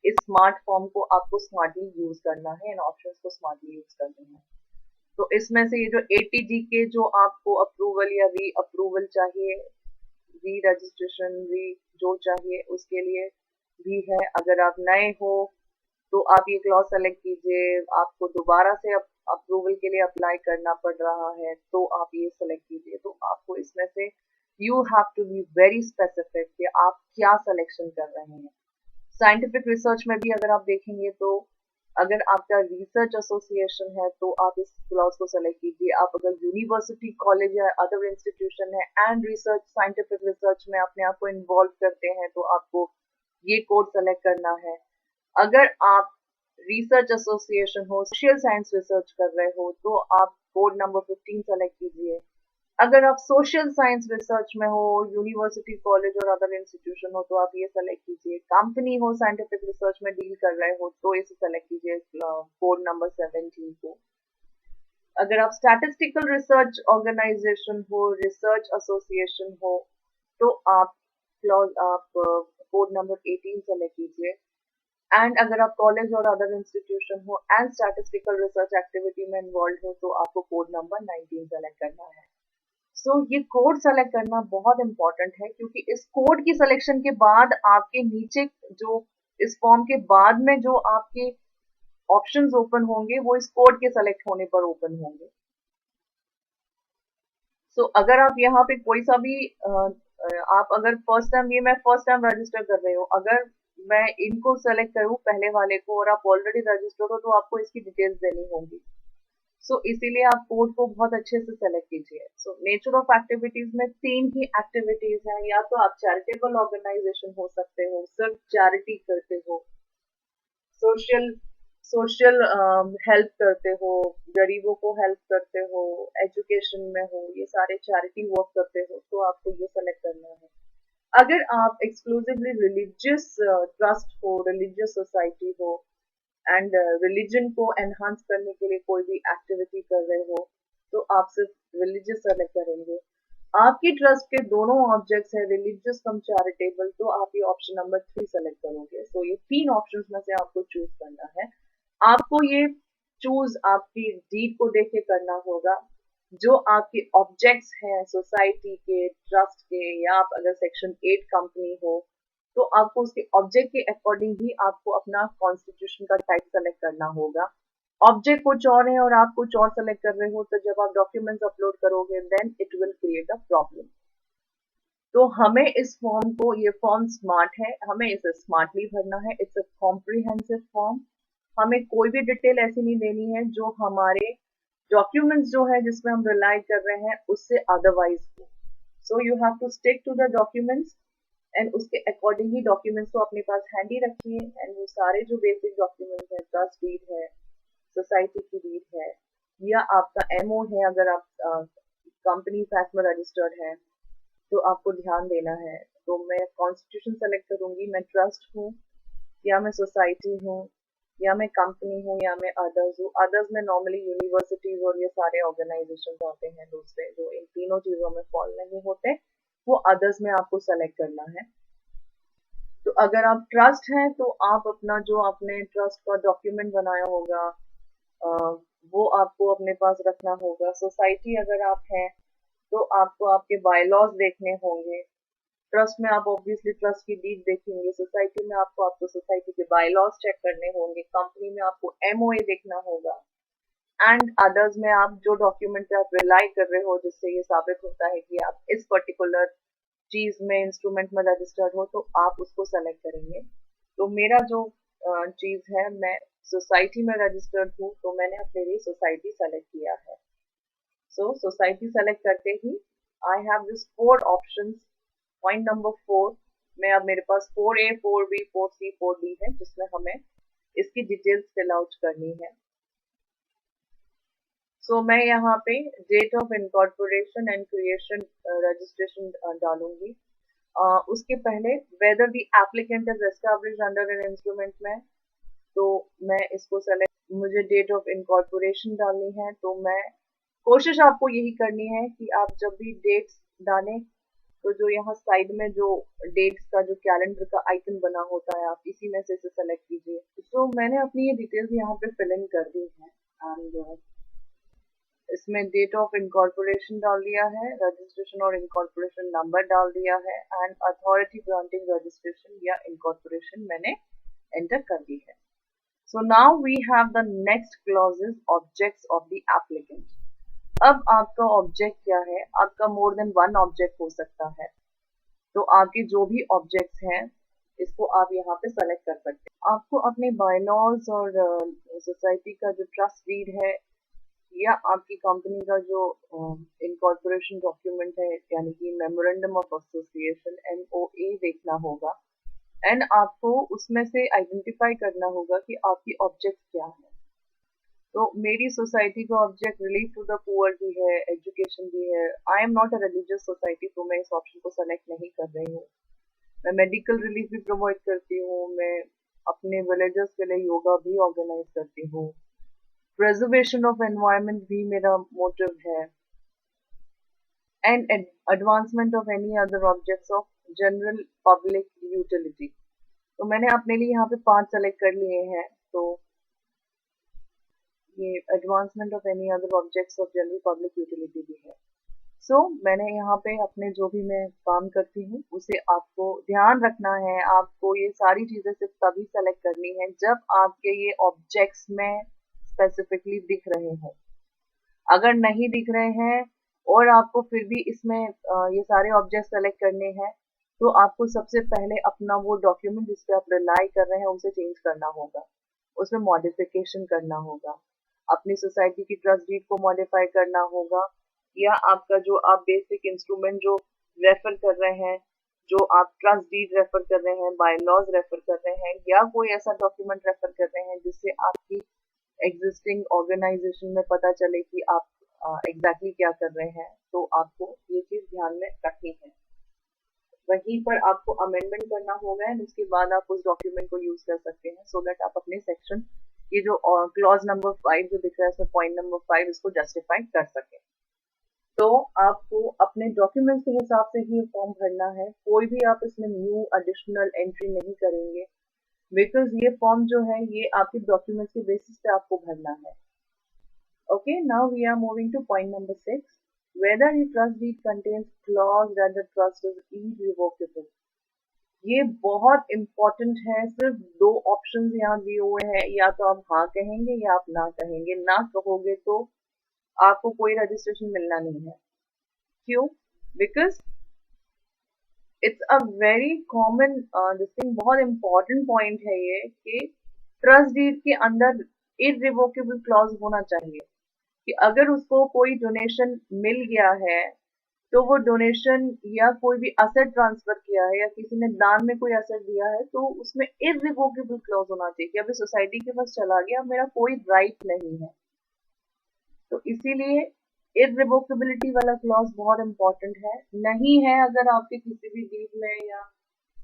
इस स्मार्ट फॉर्म को आपको स्मार्टली यूज करना है, इन ऑप्शंस को स्मार्टली यूज करना है। तो इसमें से ये जो ATG के जो आपको अप्रूवल या री अप्रूवल चाहिए, री रजिस्ट्रेशन, री जो चाहिए उसके लिए भी है। अगर आप नए हो तो आप ये क्लॉज सेलेक्ट कीजिए। आपको दोबारा से अप्रूवल के लिए अप्लाई करना पड़ रहा है तो आप ये सेलेक्ट कीजिए। तो आपको इसमें से you have to be very specific कि आप क्या सिलेक्शन कर रहे हैं। साइंटिफिक रिसर्च में भी अगर आप देखेंगे तो अगर आपका रिसर्च एसोसिएशन है तो आप इस क्लॉज को सेलेक्ट कीजिए। आप अगर यूनिवर्सिटी, कॉलेज या अदर इंस्टीट्यूशन है एंड रिसर्च, साइंटिफिक रिसर्च में अपने आप को इन्वॉल्व करते हैं तो आपको ये कोड सेलेक्ट करना है। अगर आप रिसर्च एसोसिएशन हो, सोशल साइंस रिसर्च कर रहे हो तो आप कोड नंबर 15 सेलेक्ट कीजिए। अगर आप सोशल साइंस रिसर्च में हो, यूनिवर्सिटी, कॉलेज और अदर इंस्टीट्यूशन हो तो आप ये सेलेक्ट कीजिए। कंपनी हो, साइंटिफिक रिसर्च में डील कर रहे हो तो इसे सेलेक्ट कीजिए कोड नंबर 17 को। अगर आप स्टैटिस्टिकल रिसर्च ऑर्गेनाइजेशन हो, रिसर्च एसोसिएशन हो तो आप कोड नंबर 18 सेलेक्ट कीजिए। एंड अगर आप कॉलेज और अदर इंस्टीट्यूशन हो एंड स्टैटिस्टिकल रिसर्च एक्टिविटी में इन्वॉल्व हो तो आपको कोड नंबर 19 सेलेक्ट करना है। सो ये कोड सेलेक्ट करना बहुत इंपॉर्टेंट है, क्योंकि इस कोड की सिलेक्शन के बाद आपके नीचे जो इस फॉर्म के बाद में जो आपके ऑप्शंस ओपन होंगे वो इस कोड के सेलेक्ट होने पर ओपन होंगे। सो अगर आप यहाँ पे कोई सा भी आप अगर फर्स्ट टाइम, ये मैं फर्स्ट टाइम रजिस्टर कर रही हूँ, अगर मैं इनको सेलेक्ट करूँ पहले वाले को और आप ऑलरेडी रजिस्टर्ड हो तो आपको इसकी डिटेल्स देनी होंगी। सो इसीलिए आप कोड को बहुत अच्छे से सेलेक्ट कीजिए। सो नेचर ऑफ एक्टिविटीज में 3 ही एक्टिविटीज हैं। या तो आप चैरिटेबल ऑर्गेनाइजेशन हो सकते हो, सिर्फ चैरिटी करते हो, सोशल सोशल हेल्प करते हो, गरीबों को हेल्प करते हो, एजुकेशन में हो, ये सारे चैरिटी वर्क करते हो तो आपको ये सेलेक्ट करना है। अगर आप एक्सक्लूसिवली रिलीजियस ट्रस्ट हो, रिलीजियस सोसाइटी हो एंड रिलीजन को एनहांस करने के लिए कोई भी एक्टिविटी कर रहे हो तो आप सिर्फ रिलीजियस सेलेक्ट करेंगे। आपकी ट्रस्ट के दोनों ऑब्जेक्ट्स है रिलीजियस कम चैरिटेबल, तो आप ये ऑप्शन नंबर 3 सेलेक्ट करोगे। सो ये 3 ऑप्शंस में से आपको चूज करना है। आपको ये चूज आपकी डीड को देख के करना होगा। जो आपके ऑब्जेक्ट्स हैं सोसाइटी के, ट्रस्ट के, या आप अगर सेक्शन 8 कंपनी हो तो आपको उसके ऑब्जेक्ट के अकॉर्डिंग ही आपको अपना कॉन्स्टिट्यूशन का टाइप सेलेक्ट करना होगा। ऑब्जेक्ट कुछ और है और आप कुछ और सेलेक्ट कर रहे हो, तो जब आप डॉक्यूमेंट्स अपलोड करोगे then it will create a problem. तो हमें इस फॉर्म को, ये फॉर्म स्मार्ट है, हमें इसे स्मार्टली भरना है। It's a comprehensive form. हमें कोई भी डिटेल ऐसी नहीं देनी है जो हमारे डॉक्यूमेंट्स जो है जिसमें हम रिलाई कर रहे हैं उससे अदरवाइज हो। So you have to stick to the documents and उसके अकॉर्डिंग ही डॉक्यूमेंट्स को अपने पास हैंडी रखिए। एंड वो सारे जो बेसिक डॉक्यूमेंट्स हैं, ट्रस्ट डीड है, सोसाइटी की डीड है, या आपका एमओ है, अगर आप कंपनी फैक्ट में रजिस्टर्ड है तो आपको ध्यान देना है। तो मैं कॉन्स्टिट्यूशन सेलेक्ट करूंगी, मैं ट्रस्ट हूँ या मैं सोसाइटी हूँ या मैं कंपनी हूँ या मैं अदर्स हूँ। अदर्स में नॉर्मली यूनिवर्सिटीज और ये सारे ऑर्गेनाइजेशन आते हैं दूसरे, जो इन तीनों चीजों में फॉल नहीं होते, वो अदर्स में आपको सेलेक्ट करना है। तो अगर आप ट्रस्ट हैं तो आप अपना जो आपने ट्रस्ट का डॉक्यूमेंट बनाया होगा अ, वो आपको अपने पास रखना होगा। सोसाइटी अगर आप हैं तो आपको आपके बायलॉज देखने होंगे। ट्रस्ट में आप ऑब्वियसली ट्रस्ट की डीड देखेंगे। सोसाइटी में आपको आपको सोसाइटी के बायलॉज चेक करने होंगे। कंपनी में आपको एमओए देखना होगा। एंड अदर्स में आप जो डॉक्यूमेंट पे आप रिलाई कर रहे हो जिससे ये साबित होता है कि आप इस पर्टिकुलर चीज में, इंस्ट्रूमेंट में रजिस्टर्ड हो, तो आप उसको सेलेक्ट करेंगे। तो मेरा जो चीज है, मैं सोसाइटी में रजिस्टर्ड हूँ तो मैंने अपने लिए सोसाइटी सेलेक्ट किया है। सो सोसाइटी सेलेक्ट करते ही I have this 4 options. Point number 4 में अब मेरे पास 4A 4B 4C 4D है जिसमें हमें इसकी डिटेल्स फिल आउट करनी है। सो मैं यहाँ पे date of incorporation and creation registration डालूंगी। उसके पहले whether the applicant is established under an instrument में, तो मैं इसको सेलेक्ट, मुझे डेट ऑफ इनकॉर्पोरेशन डालनी है। तो मैं कोशिश आपको यही करनी है कि आप जब भी डेट्स डालें तो जो यहाँ साइड में जो डेट्स का जो कैलेंडर का आइकन बना होता है, आप इसी में से इसे सेलेक्ट कीजिए। तो मैंने अपनी ये डिटेल्स यहाँ पे फिल इन कर दी है एंड इसमें डेट ऑफ इनकॉर्पोरेशन डाल दिया है, रजिस्ट्रेशन और इनकॉर्पोरेशन नंबर डाल दिया है एंड अथॉरिटी ग्रांटिंग रजिस्ट्रेशन या इनकॉर्पोरेशन मैंने एंटर कर दी है। So now we have the next clauses, objects of the applicant. अब आपका ऑब्जेक्ट क्या है? आपका मोर देन वन ऑब्जेक्ट हो सकता है। तो आपके जो भी ऑब्जेक्ट्स हैं इसको आप यहाँ पे सेलेक्ट कर सकते हैं। आपको अपने बायलॉज और सोसाइटी का जो ट्रस्ट डीड है या आपकी कंपनी का जो इनकॉर्पोरेशन डॉक्यूमेंट है, यानी कि मेमोरेंडम ऑफ एसोसिएशन MOA देखना होगा। एंड आपको उसमें से आइडेंटिफाई करना होगा कि आपकी ऑब्जेक्ट क्या है। तो मेरी सोसाइटी का object relief to the poor भी है, एजुकेशन भी है। I am not a religious society, तो मैं इस ऑप्शन को सेलेक्ट नहीं कर रही हूँ। मैं मेडिकल रिलीफ भी प्रोवाइड करती हूँ, मैं अपने विलेजर्स के लिए योगा भी ऑर्गेनाइज करती हूँ। प्रिजर्वेशन ऑफ एनवायरनमेंट भी मेरा मोटिव है। And advancement of any other objects of general public utility. तो मैंने अपने लिए यहाँ पे 5 सेलेक्ट कर लिए हैं। तो ये advancement of any other objects of general public utility भी है। सो मैंने यहाँ पे अपने जो भी मैं काम करती हूँ उसे आपको ध्यान रखना है। आपको ये सारी चीजें सिर्फ तभी सेलेक्ट करनी है जब आपके ये ऑब्जेक्ट्स में स्पेसिफिकली दिख रहे हों। अगर नहीं दिख रहे हैं और आपको फिर भी इसमें ये सारे ऑब्जेक्ट सेलेक्ट करने हैं, तो आपको सबसे पहले अपना वो डॉक्यूमेंट जिस पे आप रिलाई कर रहे हैं उसे चेंज करना होगा, उसमें मॉडिफिकेशन करना होगा। अपनी सोसाइटी की ट्रस्ट डीड को मॉडिफाई करना होगा, या आपका जो आप बेसिक इंस्ट्रूमेंट जो रेफर कर रहे हैं, जो आप ट्रस्ट डीड रेफर कर रहे हैं, बाय लॉज रेफर कर रहे हैं, या कोई ऐसा डॉक्यूमेंट रेफर कर रहे हैं जिससे आपकी एग्जिस्टिंग ऑर्गेनाइजेशन में पता चले कि आप एग्जैक्टली क्या कर रहे हैं, तो आपको ये चीज ध्यान में रखनी है। वहीं पर आपको अमेंडमेंट करना होगा एंड उसके बाद आप उस डॉक्यूमेंट को यूज कर सकते हैं सो दैट आप अपने सेक्शन, ये जो क्लॉज नंबर 5 जो दिख रहा है इसमें पॉइंट नंबर 5, इसको जस्टिफाई कर सकें। तो आपको अपने डॉक्यूमेंट्स के हिसाब से ही फॉर्म भरना है, कोई भी आप इसमें न्यू एडिशनल एंट्री नहीं करेंगे, बिकॉज ये फॉर्म जो है ये आपके डॉक्यूमेंट्स के बेसिस पे आपको भरना है। Okay, now we are moving to point number 6. Whether the trust deed contains clause that the trust is irrevocable. ये बहुत इम्पोर्टेंट है। सिर्फ दो ऑप्शंस यहाँ दिए हुए हैं, या तो आप हाँ कहेंगे या आप ना कहेंगे। ना कहोगे तो आपको कोई रजिस्ट्रेशन मिलना नहीं है। क्यों? Because it's a very common this thing, बहुत इम्पोर्टेंट पॉइंट है ये कि ट्रस्ट डीड के अंदर इररिवोकेबल क्लॉज होना चाहिए कि अगर उसको कोई डोनेशन मिल गया है तो वो डोनेशन या कोई भी असेट ट्रांसफर किया है या किसी ने दान में कोई असेट दिया है तो उसमें इररिवोकेबल क्लॉज होना चाहिए कि अभी सोसाइटी के पास चला गया, मेरा कोई राइट नहीं है। तो इसीलिए इररिवोकेबिलिटी वाला क्लॉज बहुत इंपॉर्टेंट है। नहीं है अगर आपके किसी भी डीड में या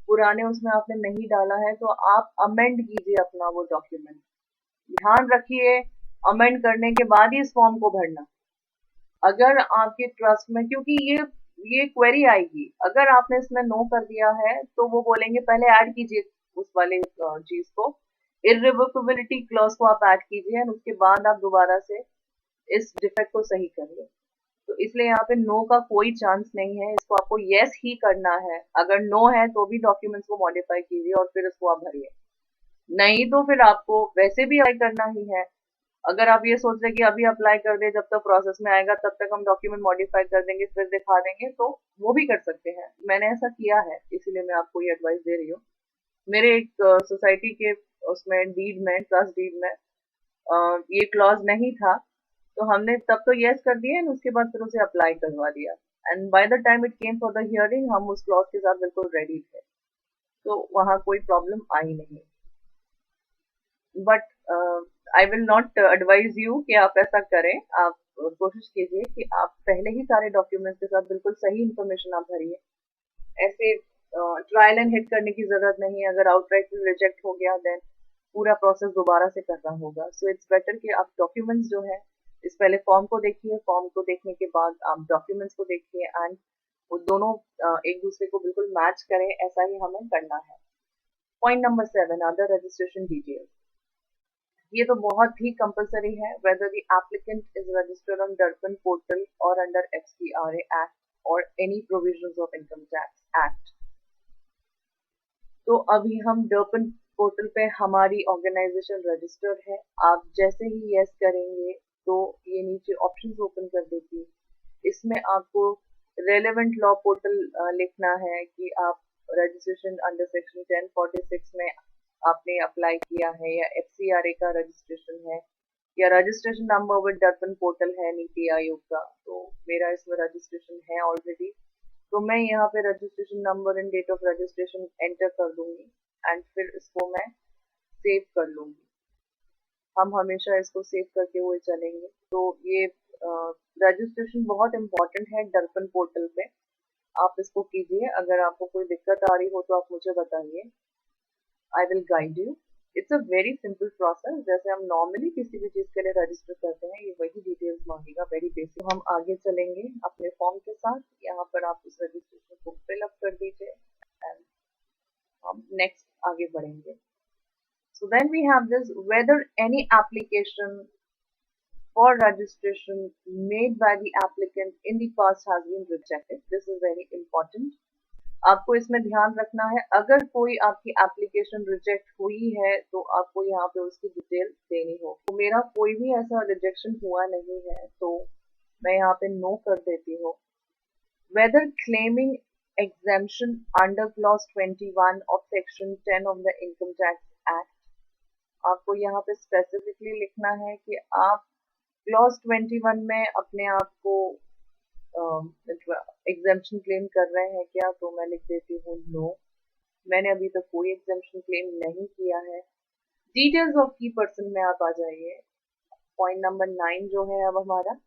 पुराने उसमें आपने नहीं डाला है तो आप अमेंड कीजिए अपना वो डॉक्यूमेंट। ध्यान रखिए, अमेंड करने के बाद ही इस फॉर्म को भरना। अगर आपके ट्रस्ट में, क्योंकि ये क्वेरी आएगी, अगर आपने इसमें नो कर दिया है तो वो बोलेंगे पहले ऐड कीजिए उस वाले चीज को, इररिवोकेबिलिटी क्लॉज को आप ऐड कीजिए और उसके बाद आप दोबारा से इस डिफेक्ट को सही करिए। तो इसलिए यहाँ पे नो का कोई चांस नहीं है, इसको आपको यस ही करना है। अगर नो है तो भी डॉक्यूमेंट्स को मॉडिफाई कीजिए और फिर उसको आप भरिए, नहीं तो फिर आपको वैसे भी अप्लाई करना ही है। अगर आप ये सोच रहे कि अभी अप्लाई कर दे, जब तक प्रोसेस में आएगा तब तक हम डॉक्यूमेंट मॉडिफाई कर देंगे फिर दिखा देंगे, तो वो भी कर सकते हैं। मैंने ऐसा किया है, इसीलिए मैं आपको ये एडवाइस दे रही हूँ। मेरे एक सोसाइटी के उसमें डीड में, ट्रस्ट डीड में ये क्लॉज नहीं था, तो हमने तब तो यस कर दिया और उसके बाद फिर उसे अप्लाई करवा दिया। And by the time it came for the hearing हम उस क्लॉज के साथ बिल्कुल रेडी थे, तो वहाँ कोई प्रॉब्लम आई नहीं। But I will not advise you कि आप ऐसा करें। आप कोशिश कीजिए कि आप पहले ही सारे डॉक्यूमेंट्स के साथ बिल्कुल सही इन्फॉर्मेशन आप भरिए। ऐसे ट्रायल एंड हिट करने की जरूरत नहीं है। अगर आउटराइट रिजेक्ट हो गया देन पूरा प्रोसेस दोबारा से करना होगा। सो इट्स बेटर कि आप डॉक्यूमेंट्स जो है, इस पहले फॉर्म को देखिए, फॉर्म को देखने के बाद आप डॉक्यूमेंट्स को देखिए एंड वो दोनों एक दूसरे को बिल्कुल मैच करें, ऐसा ही हमें करना है। Point number 7, other registration details. ये तो बहुत ही कंपलसरी है, whether the applicant is registered on Durban portal or under FCRA Act or any provisions of Income Tax Act। तो अभी हम डर्पन पोर्टल पे हमारी ऑर्गेनाइजेशन रजिस्टर्ड है। आप जैसे ही यस करेंगे तो ये नीचे ऑप्शंस ओपन कर देती है। इसमें आपको रेलेवेंट लॉ पोर्टल लिखना है कि आप रजिस्ट्रेशन अंडर सेक्शन 1046 में आपने अप्लाई किया है या एफसीआरए का रजिस्ट्रेशन है या रजिस्ट्रेशन नंबर विद डर्पन पोर्टल है नीति आयोग का। तो मेरा इसमें रजिस्ट्रेशन है ऑलरेडी, तो मैं यहाँ पे registration number and date of registration enter कर दूंगी एंड फिर इसको मैं सेव कर लूंगी। हम हमेशा इसको सेव करके हुए चलेंगे। तो ये रजिस्ट्रेशन बहुत इंपॉर्टेंट है डर्पन पोर्टल पे, आप इसको कीजिए। अगर आपको कोई दिक्कत आ रही हो तो आप मुझे बताइए, I will guide you. It's a very simple process, जैसे हम नॉर्मली किसी भी चीज के लिए रजिस्टर करते हैं, ये वही डिटेल्स मांगेगा, वेरी बेसिक। हम आगे चलेंगे अपने फॉर्म के साथ। यहाँ पर आप उस रजिस्ट्रेशन को फिल अप कर दीजिए एंड हम नेक्स्ट आगे बढ़ेंगे। So then we have this, whether any application for registration made by the applicant in the past has been rejected. This is very important. आपको इसमें ध्यान रखना है, अगर कोई आपकी एप्लीकेशन रिजेक्ट हुई है तो आपको यहाँ पे उसकी डिटेल देनी हो। तो मेरा कोई भी ऐसा रिजेक्शन हुआ नहीं है तो मैं यहाँ पे नो कर देती हूँ। Whether claiming exemption under clause 21 of section 10 of the Income Tax Act, आपको यहाँ पे स्पेसिफिकली लिखना है कि आप क्लॉज 21 में अपने आप को एग्जेम्पशन क्लेम कर रहे हैं क्या, तो मैं लिख देती हूँ नो, मैंने अभी तक कोई एग्जेम्पशन क्लेम नहीं किया है। डिटेल्स ऑफ की पर्सन में आप आ जाइए, पॉइंट नंबर 9 जो है अब हमारा।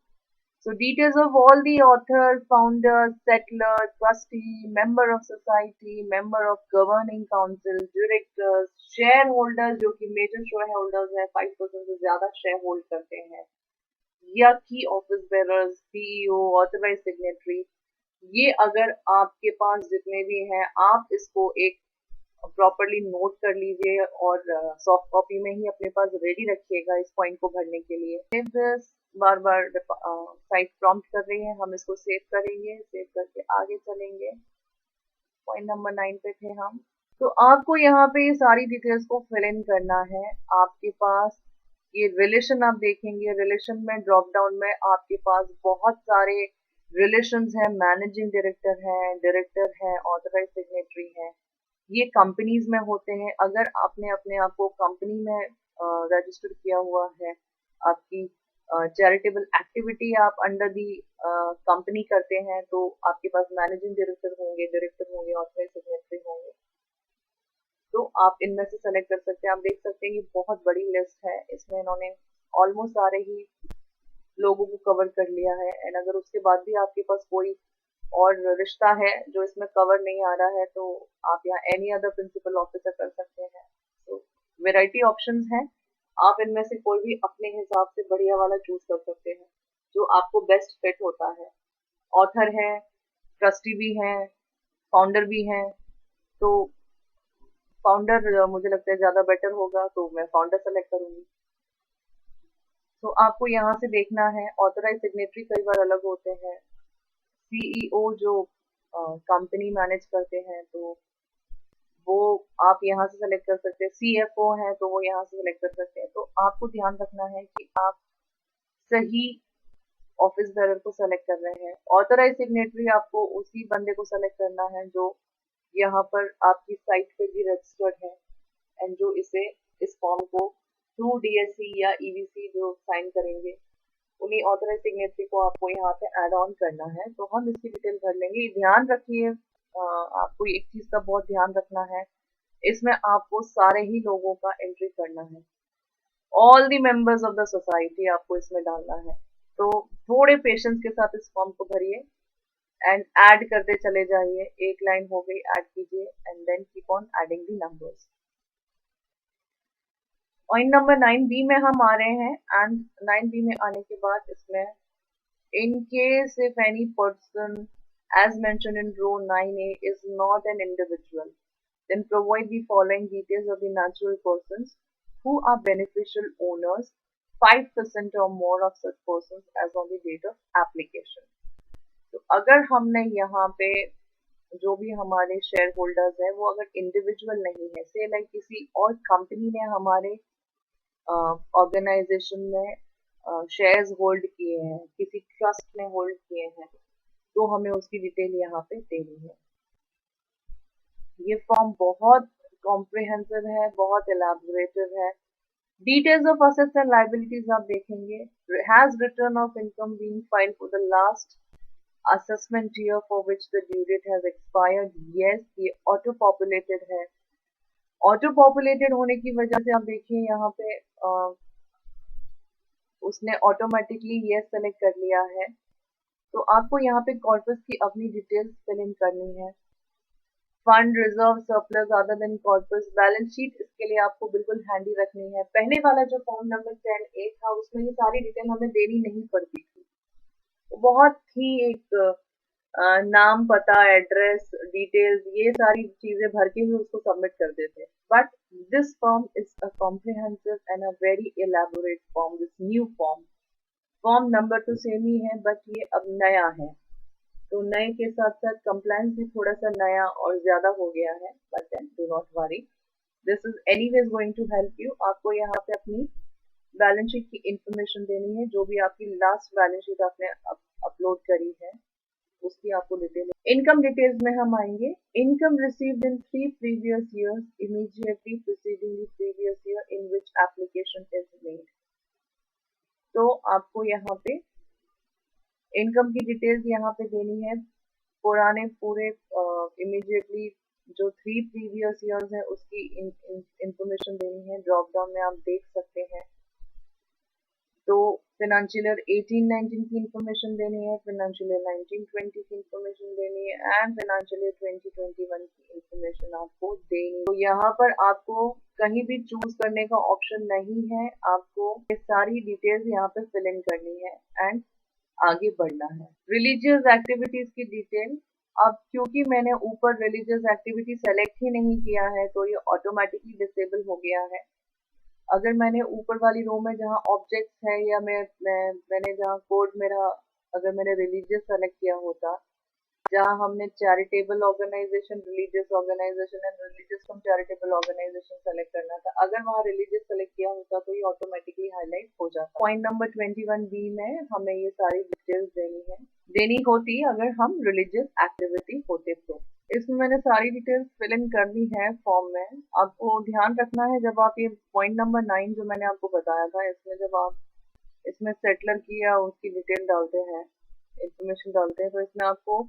So details of all the authors, founders, settlers, trustee, member of society, member of governing council, directors, shareholders जो कि major shareholders हैं, 5% से ज्यादा शेयर होल्ड करते हैं, या की office bearers, CEO, authorise signatory, ये अगर आपके पास जितने भी हैं, आप इसको एक प्रॉपरली नोट कर लीजिए और सॉफ्ट कॉपी में ही अपने पास रेडी रखिएगा इस पॉइंट को भरने के लिए। Save this, bar bar site prompt कर रही है, हम इसको सेव करेंगे, सेव करके आगे चलेंगे। पॉइंट नंबर 9 पे थे हम। तो आपको यहाँ पे ये सारी डिटेल्स को फिल इन करना है। आपके पास ये रिलेशन आप देखेंगे, रिलेशन में ड्रॉप डाउन में आपके पास बहुत सारे रिलेशंस हैं, मैनेजिंग डायरेक्टर है, ऑथराइज सिग्नेटरी है। ये कंपनीज में होते हैं। अगर आपने अपने आप को कंपनी में रजिस्टर किया हुआ है, आपकी चैरिटेबल एक्टिविटी आप अंडर दी कंपनी करते हैं, तो आपके पास मैनेजिंग डायरेक्टर होंगे, ऑथराइज सिग्नेटरी होंगे। तो आप इनमें से सेलेक्ट कर सकते हैं। आप देख सकते हैं कि बहुत बड़ी लिस्ट है, इसमें इन्होंने ऑलमोस्ट सारे ही लोगों को कवर कर लिया है। एंड अगर उसके बाद भी आपके पास कोई और रिश्ता है जो इसमें कवर नहीं आ रहा है, तो आप यहाँ एनी अदर प्रिंसिपल ऑफिसर कर सकते हैं। तो वेराइटी ऑप्शंस हैं, आप इनमें से कोई भी अपने हिसाब से बढ़िया वाला चूज कर सकते हैं जो आपको बेस्ट फिट होता है। ऑथर है, ट्रस्टी भी हैं, फाउंडर भी हैं। तो फाउंडर मुझे लगता है ज्यादा बेटर होगा, तो मैं फाउंडर सेलेक्ट करूंगी। तो आपको यहाँ से देखना है, ऑथराइज सिग्नेटरी कई बार अलग होते हैं, सीईओ जो कंपनी मैनेज करते हैं, तो वो आप यहाँ से सेलेक्ट कर सकते हैं। सीएफओ है तो वो यहाँ से सेलेक्ट कर सकते हैं। तो आपको ध्यान रखना है कि आप सही ऑफिस बेरर को सेलेक्ट कर रहे हैं। ऑथराइज सिग्नेटरी आपको उसी बंदे को सेलेक्ट करना है जो यहाँ पर आपकी साइट पे भी रजिस्टर्ड है एंड जो इस फॉर्म को थ्रू डीएससी या ईवीसी जो साइन करेंगे, उन्हीं ऑथराइज सिग्नेटरी को आपको यहाँ पे ऐड ऑन करना है। तो हम इसकी डिटेल भर लेंगे। ध्यान रखिए, आपको एक चीज का बहुत ध्यान रखना है, इसमें आपको सारे ही लोगों का एंट्री करना है, all the members of the society आपको इसमें डालना है। तो थोड़े पेशेंस के साथ इस फॉर्म को भरिए एंड ऐड करते चले जाइए। एक लाइन हो गई, ऐड कीजिए and then keep on adding the numbers. Point number 9 B में हम आ रहे हैं एंड 9 बी में आने के बाद इसमें in case if any person as mentioned in row 9A is not an individual, then provide the following details of the natural persons who are beneficial owners, 5% or more of such persons as on the date of application. तो अगर हमने यहाँ पे जो भी हमारे share holders हैं वो अगर इंडिविजुअल नहीं है, से लाइक किसी और कंपनी ने हमारे ऑर्गेनाइजेशन में शेयर्स होल्ड किए हैं, किसी ट्रस्ट में होल्ड किए हैं, तो हमें उसकी डिटेल यहाँ पे देनी है। ये फॉर्म बहुत कॉम्प्रिहेंसिव है, बहुत एलैबोरेटिव है। Details of assets and liabilities आप देखेंगे। Has return of income being filed for the last assessment year for which the due date has expired. Yes, ये ऑटो पॉपुलेटेड है। ऑटो पॉपुलेटेड होने की वजह से आप देखिए यहाँ पे उसने ऑटोमेटिकली यस सेलेक्ट कर लिया है। तो आपको यहाँ पे कॉर्पस की अपनी डिटेल्स फिल इन करनी है। Fund, reserve, surplus other than corpus, balance sheet, इसके लिए आपको बिल्कुल हैंडी रखनी है। पहले वाला जो फॉर्म नंबर 10A था उसमें ये सारी डिटेल हमें देनी नहीं पड़ती थी, तो बहुत ही एक नाम, पता, एड्रेस, डिटेल्स, ये सारी चीजें भर के ही उसको सबमिट कर देते। But this form is a comprehensive and a very elaborate form. This new form number तो सेम ही है, बट ये अब नया है। तो नए के साथ साथ कंप्लायंस भी थोड़ा सा नया और ज्यादा हो गया है, but then do not worry, this is anyways going to help you. आपको यहाँ पे अपनी बैलेंस शीट की इंफॉर्मेशन देनी है, जो भी आपकी लास्ट बैलेंस शीट आपने अपलोड करी है उसकी आपको डिटेल। इनकम डिटेल्स में हम आएंगे। Income received in 3 previous years immediately preceding the previous year in which application is made। तो आपको यहाँ पे इनकम की डिटेल्स यहाँ पे देनी है, पुराने पूरे इमीडिएटली जो 3 previous years है उसकी इंफॉर्मेशन देनी है। ड्रॉप डाउन में आप देख सकते हैं। तो फाइनेंशियल ईयर 18-19 की इंफॉर्मेशन देनी है, फाइनेंशियल ईयर 19-20 की इंफॉर्मेशन देनी है एंड फाइनेंशियल ईयर 2021 की इंफॉर्मेशन आपको देनी है। तो यहाँ पर आपको कहीं भी चूज करने का ऑप्शन नहीं है, आपको ये सारी डिटेल्स यहाँ पे फिल इन करनी है एंड आगे बढ़ना है। रिलीजियस एक्टिविटीज की डिटेल, अब क्योंकि मैंने ऊपर रिलीजियस एक्टिविटी सेलेक्ट ही नहीं किया है तो ये ऑटोमेटिकली डिसेबल हो गया है। अगर मैंने ऊपर वाली रो में जहाँ ऑब्जेक्ट्स है या मैंने जहाँ कोड मेरा, अगर मैंने रिलीजियस सेलेक्ट किया होता, जहाँ हमने charitable organisation, religious organisation and religious from charitable organisation select करना था, अगर वहाँ रिलीजियस सेलेक्ट किया होता तो ये ऑटोमेटिकली हाईलाइट हो जाता। पॉइंट नंबर 21B में हमें ये सारी डिटेल्स देनी होती अगर हम रिलीजियस एक्टिविटी होते तो। इसमें मैंने सारी डिटेल्स फिल इन कर दी है फॉर्म में। आपको ध्यान रखना है जब आप ये पॉइंट नंबर 9 जो मैंने आपको बताया था, इसमें जब आप इसमें सेटलर की या उसकी डिटेल डालते हैं, इंफॉर्मेशन डालते हैं, तो इसमें आपको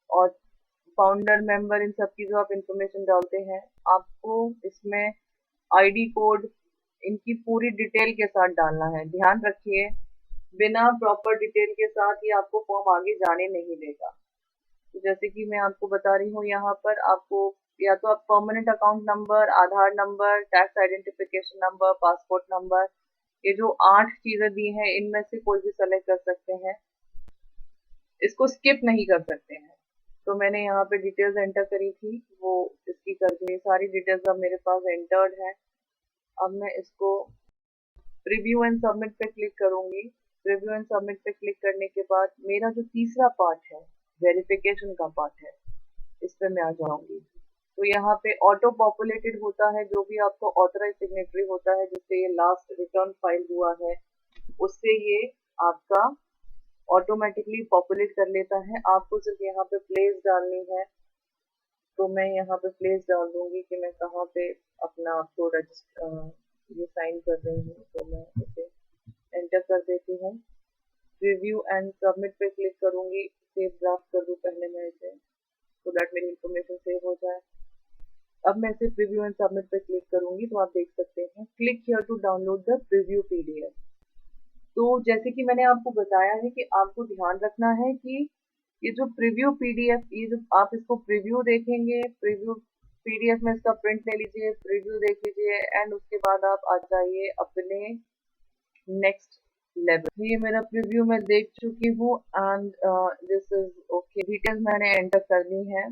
और फाउंडर मेंबर इन सब की जो आप इंफॉर्मेशन डालते हैं, आपको इसमें आईडी कोड इनकी पूरी डिटेल के साथ डालना है। ध्यान रखिए, बिना प्रॉपर डिटेल के साथ ये आपको फॉर्म आगे जाने नहीं देगा। तो जैसे कि मैं आपको बता रही हूँ, यहाँ पर आपको या तो आप permanent account number, Aadhaar number, tax identification number, passport number, ये जो 8 चीजें दी हैं इनमें से कोई भी सेलेक्ट कर सकते हैं, इसको स्किप नहीं कर सकते हैं। तो मैंने यहाँ पे डिटेल्स एंटर करी थी, वो इसकी कर दी। सारी डिटेल्स अब मेरे पास एंटर्ड है। अब मैं इसको प्रीव्यू एंड सबमिट पे क्लिक करूंगी। प्रीव्यू एंड सबमिट पे क्लिक करने के बाद मेरा जो तीसरा पार्ट है, वेरिफिकेशन का पार्ट है, इस पे मैं आ जाऊंगी। तो यहाँ पे ऑटो पॉपुलेटेड होता है, जो भी आपको ऑथराइज सिग्नेटरी होता है जिससे ये लास्ट रिटर्न फाइल हुआ है, उससे ये आपका ऑटोमेटिकली पॉपुलेट कर लेता है। आपको सिर्फ यहाँ पे प्लेस डालनी है। तो मैं यहाँ पे प्लेस डाल दूंगी कि मैं कहाँ पे अपना आपको ये साइन कर रही हूँ, तो मैं इसे एंटर कर देती हूँ। रिव्यू एंड सबमिट पे क्लिक करूंगी। सेव ड्राफ्ट कर दूँ पहले मैं इसे, सो दैट मेरी इंफॉर्मेशन सेव हो जाए। अब मैं इसे प्रीव्यू एंड सबमिट पे क्लिक करूंगी तो आप देख सकते हैं, click here to download the preview PDF. तो जैसे कि मैंने आपको बताया है कि आपको ध्यान रखना है कि ये जो प्रीव्यू पीडीएफ, ये जो आप इसको प्रीव्यू देखेंगे, प्रीव्यू पीडीएफ में इसका प्रिंट ले लीजिए, प्रीव्यू देख लीजिए एंड उसके बाद आप आ जाइए अपने नेक्स्ट लेवल। ये मेरा प्रीव्यू मैं देख चुकी हूँ and this is okay. Details मैंने एंटर कर दी है।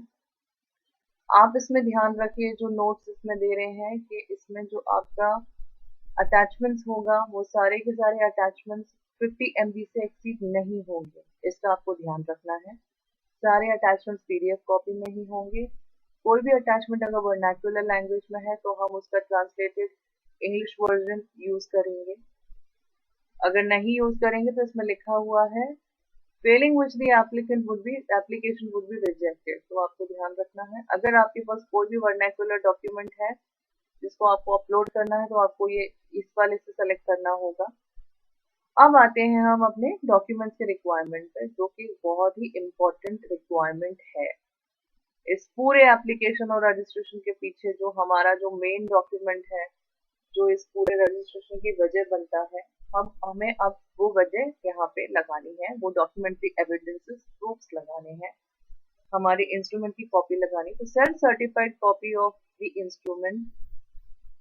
आप इसमें ध्यान रखिए, जो नोट्स इसमें दे रहे हैं कि इसमें जो आपका अटैचमेंट्स होगा वो सारे के सारे अटैचमेंट्स 50 MB से एक्सीड नहीं होंगे, इसका आपको ध्यान रखना है। सारे अटैचमेंट्स पीडीएफ कॉपी में ही होंगे। कोई भी अटैचमेंट अगर वर्नाक्युलर लैंग्वेज में है तो हम उसका ट्रांसलेटेड इंग्लिश वर्जन यूज करेंगे। अगर नहीं यूज करेंगे तो इसमें लिखा हुआ है Fehling which the application would be rejected. तो आपको ध्यान रखना है, अगर आपके पास कोई भी वर्नाक्युलर डॉक्यूमेंट है जिसको आपको अपलोड करना है तो आपको ये इस वाले से सेलेक्ट करना होगा। अब आते हैं हम अपने डॉक्यूमेंट्स के रिक्वायरमेंट पे, जो कि बहुत ही इम्पोर्टेंट रिक्वायरमेंट है। इस पूरे एप्लीकेशन और रजिस्ट्रेशन के पीछे जो हमारा जो मेन डॉक्यूमेंट है, जो इस पूरे रजिस्ट्रेशन की वजह बनता है, हमें अब वो वजह यहाँ पे लगानी है, वो डॉक्यूमेंट्री एविडेंसेस प्रूफ्स लगाने हैं, हमारे इंस्ट्रूमेंट की कॉपी लगानी। तो self certified copy of the instrument,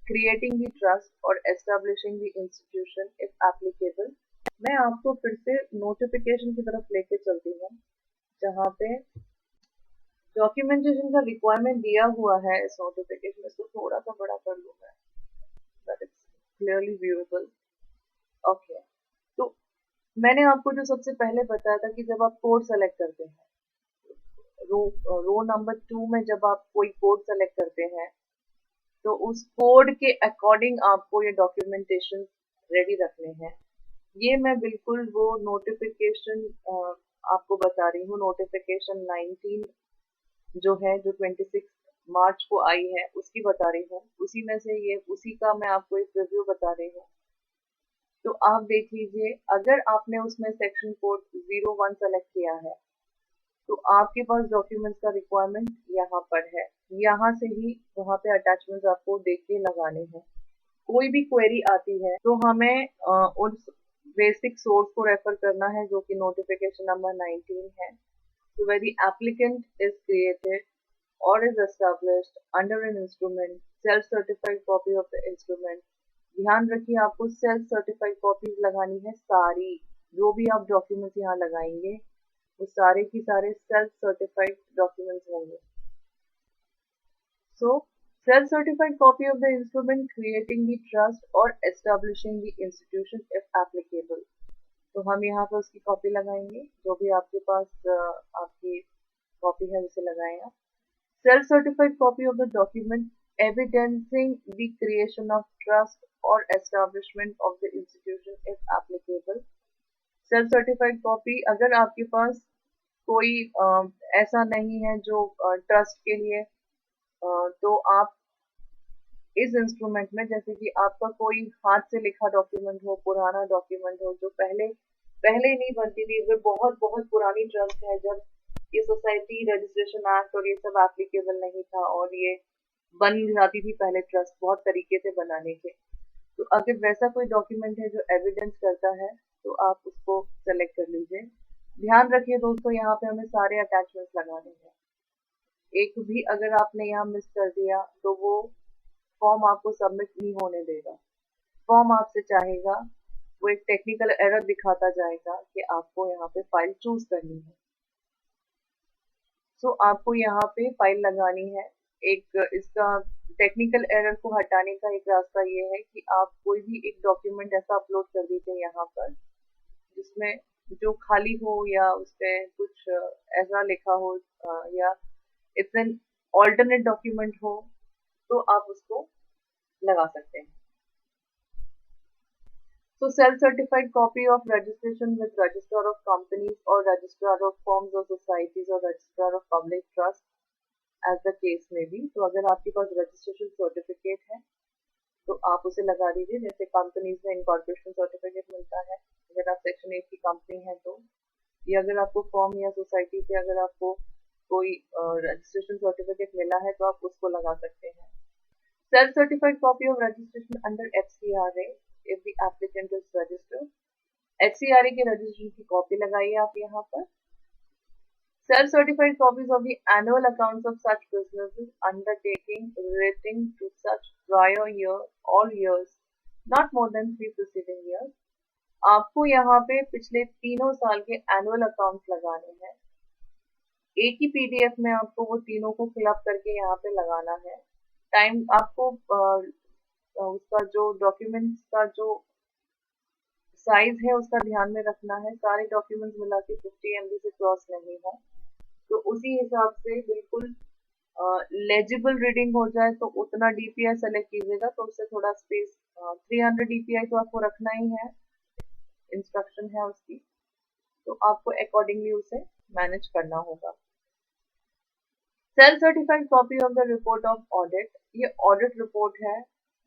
creating the trust और establishing the institution if applicable. मैं आपको फिर से नोटिफिकेशन की तरफ लेके चलती हूँ, जहाँ पे डॉक्यूमेंटेशन का रिक्वायरमेंट दिया हुआ है इस नोटिफिकेशन में। इसको थोड़ा सा बड़ा कर लूँ मैं, that it's clearly viewable. Okay, तो मैंने आपको जो सबसे पहले बताया था कि जब आप कोड सेलेक्ट करते हैं, रो नंबर 2 में जब आप कोई कोड सेलेक्ट करते हैं तो उस कोड के अकॉर्डिंग आपको ये डॉक्यूमेंटेशन रेडी रखने हैं। ये मैं बिल्कुल वो नोटिफिकेशन आपको बता रही हूँ, नोटिफिकेशन 19 जो है, जो 26 मार्च को आई है, उसकी बता रही हूँ। उसी में से ये, उसी का मैं आपको एक रिव्यू बता रही हूँ। तो आप देख लीजिए, अगर आपने उसमें सेक्शन कोड 01 सेलेक्ट किया है तो आपके पास डॉक्यूमेंट्स का रिक्वायरमेंट यहाँ पर है। यहाँ से ही वहाँ पे अटैचमेंट्स आपको देख के लगाने हैं। कोई भी क्वेरी आती है तो हमें उस बेसिक सोर्स को रेफर करना है, जो कि नोटिफिकेशन नंबर 19 है. So where the applicant is created or is established under an instrument, self-certified copy of the instrument. ध्यान रखिए आपको सेल्फ सर्टिफाइड कॉपीज लगानी है सारी. जो भी आप डॉक्यूमेंट्स यहाँ लगाएंगे वो सारे की सारे सेल्फ सर्टिफाइड डॉक्यूमेंट्स होंगे. So self-certified copy of the instrument creating the trust or establishing the institution if applicable. तो हम यहाँ पर उसकी कॉपी लगाएंगे. जो भी आपके पास आपकी कॉपी है उसे लगाएं आप. Self-certified copy of the document evidencing the creation of trust or establishment of the institution if applicable. Self-certified copy अगर आपके पास कोई ऐसा नहीं है जो ट्रस्ट के लिए, तो आप इस इंस्ट्रूमेंट में, जैसे कि आपका कोई हाथ से लिखा डॉक्यूमेंट हो, पुराना डॉक्यूमेंट हो, जो पहले पहले नहीं बनती थी, वो बहुत बहुत पुरानी ट्रस्ट है जब ये सोसाइटी रजिस्ट्रेशन एक्ट और ये सब एप्लीकेबल नहीं था और ये बन जाती थी पहले ट्रस्ट बहुत तरीके से बनाने के. तो अगर वैसा कोई डॉक्यूमेंट है जो एविडेंस करता है तो आप उसको सेलेक्ट कर लीजिए. ध्यान रखिए दोस्तों, यहाँ पे हमें सारे अटैचमेंट्स लगाने हैं. एक भी अगर आपने यहाँ मिस कर दिया तो वो फॉर्म आपको सबमिट नहीं होने देगा. फॉर्म आपसे चाहेगा, वो एक टेक्निकल एरर दिखाता जाएगा कि आपको यहाँ पे फाइल चूज करनी है. सो आपको यहाँ पे फाइल लगानी है. एक इसका टेक्निकल एरर को हटाने का एक रास्ता ये है कि आप कोई भी एक डॉक्यूमेंट ऐसा अपलोड कर दीजिए यहाँ पर जिसमें जो खाली हो या उसपे कुछ ऐसा लिखा हो, या इट्स एन ऑल्टरनेट डॉक्यूमेंट हो, तो आप उसको लगा सकते हैं. So self-certified copy of registration with registrar of companies or registrar of firms or societies or registrar of public trust as the case may be. तो अगर आपके पास रजिस्ट्रेशन सर्टिफिकेट है तो आप उसे लगा दीजिए. जैसे कंपनीज में इनकॉर्पोरेशन सर्टिफिकेट मिलता है अगर आप सेक्शन 8 की कंपनी है तो, या अगर आपको फर्म या सोसाइटी से अगर आपको कोई रजिस्ट्रेशन सर्टिफिकेट मिला है तो आप उसको लगा सकते हैं. Self-certified copy of registration under FCRA if the applicant is registered. FCRA के रजिस्ट्रेशन की कॉपी लगाइए आप यहाँ पर. Self-certified copies of the annual accounts of such businesses undertaking relating to such prior year or years, not more than 3 preceding years. आपको यहाँ पे पिछले तीनों साल के एनुअल अकाउंट्स लगाने हैं. एक ही पीडीएफ में आपको वो तीनों को फिलअप करके यहाँ पे लगाना है. टाइम आपको उसका जो डॉक्यूमेंट्स का जो साइज है उसका ध्यान में रखना है. सारे डॉक्यूमेंट्स मिला के 50 MB से क्रॉस नहीं हो, तो उसी हिसाब से बिल्कुल लेजिबल रीडिंग हो जाए तो उतना डीपीआई सेलेक्ट कीजिएगा. तो उससे थोड़ा स्पेस 300 डीपीआई तो आपको रखना ही है, इंस्ट्रक्शन है उसकी, तो आपको अकॉर्डिंगली उसे मैनेज करना होगा. Self certified copy of the report of audit. ये ऑडिट रिपोर्ट है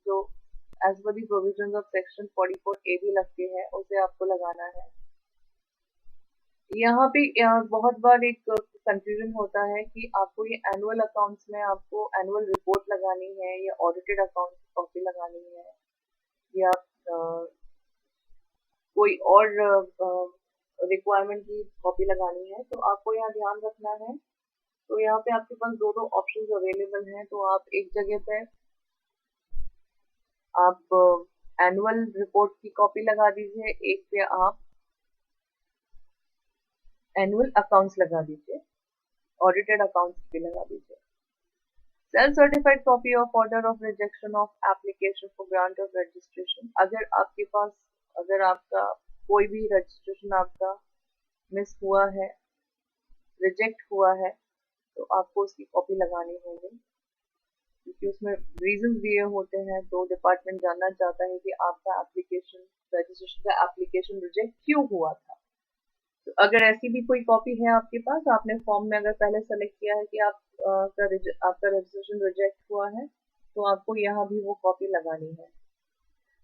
जो as per the provisions of section 44A भी लगती है, उसे आपको लगाना है. यहाँ पे बहुत बार एक कंफ्यूजन होता है कि आपको ये एनुअल अकाउंट्स में आपको एनुअल रिपोर्ट लगानी है या ऑडिटेड अकाउंट की कॉपी लगानी है या कोई और रिक्वायरमेंट की कॉपी लगानी है. तो आपको यहाँ ध्यान रखना है. तो यहाँ पे आपके पास दो ऑप्शंस अवेलेबल हैं. तो आप एक जगह पे आप एनुअल रिपोर्ट की कॉपी लगा दीजिए, एक पे आप एनुअल अकाउंट्स लगा दीजिए, ऑडिटेड अकाउंट्स भी लगा दीजिए. Self certified copy of order of rejection of application for grant of registration. अगर आपके पास अगर आपका कोई भी रजिस्ट्रेशन आपका मिस हुआ है, रिजेक्ट हुआ है, तो आपको उसकी कॉपी लगानी होगी, क्योंकि उसमें रीजन दिए होते हैं. तो डिपार्टमेंट जानना चाहता है कि आपका एप्लीकेशन रजिस्ट्रेशन का एप्लीकेशन रिजेक्ट क्यों हुआ था. तो अगर ऐसी भी कोई कॉपी है आपके पास, आपने फॉर्म में अगर पहले सेलेक्ट किया है कि आपका रजिस्ट्रेशन रिजेक्ट हुआ है, तो आपको यहाँ भी वो कॉपी लगानी है.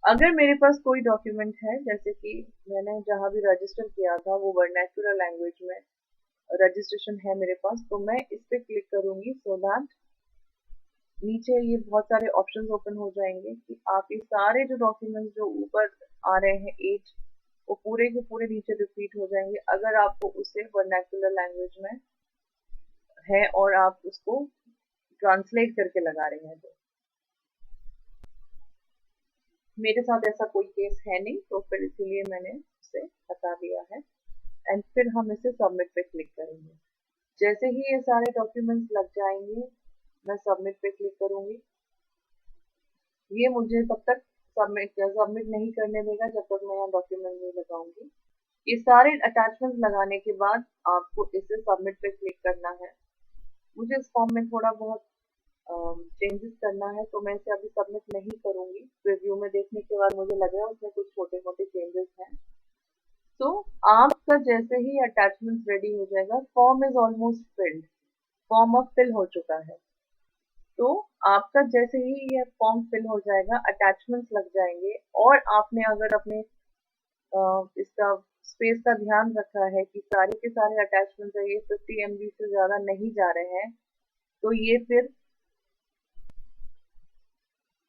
अगर मेरे पास कोई डॉक्यूमेंट है, जैसे कि मैंने जहाँ भी रजिस्टर किया था वो वर्नाक्युलर लैंग्वेज में रजिस्ट्रेशन है मेरे पास, तो मैं इस पे क्लिक करूंगी सो दैट नीचे ये बहुत सारे ऑप्शंस ओपन हो जाएंगे कि आप ये सारे जो डॉक्यूमेंट्स जो ऊपर आ रहे हैं 8, वो पूरे के पूरे नीचे रिपीट हो जाएंगे अगर आपको उसे वर्नाक्युलर लैंग्वेज में है और आप उसको ट्रांसलेट करके लगा रहे हैं। तो मेरे साथ ऐसा कोई केस है नहीं, तो फिर इसीलिए मैंने उसे बता दिया है। एंड फिर हम इसे सबमिट पे क्लिक करेंगे। जैसे ही ये सारे डॉक्यूमेंट्स लग जाएंगे, मैं सबमिट पे क्लिक करूंगी। ये मुझे तब तक सबमिट नहीं करने देगा जब तक मैं यहाँ डॉक्यूमेंट नहीं लगाऊंगी। ये सारे अटैचमेंट्स लगाने के बाद आपको इसे सबमिट पे क्लिक करना है। मुझे इस फॉर्म में थोड़ा बहुत चेंजेस करना है, तो मैं इसे अभी सबमिट नहीं करूंगी। रिव्यू में देखने के बाद मुझे लग रहा है उसमें कुछ छोटे मोटे चेंजेस हैं। तो आपका जैसे ही अटैचमेंट रेडी हो जाएगा, form is almost field, form अब फिल हो चुका है। तो आपका जैसे ही ये फॉर्म फिल हो जाएगा, अटैचमेंट्स लग जाएंगे, और आपने अगर अपने इसका स्पेस का ध्यान रखा है कि सारे के सारे अटैचमेंट्स ये 50 MB से ज्यादा नहीं जा रहे हैं, तो ये फिर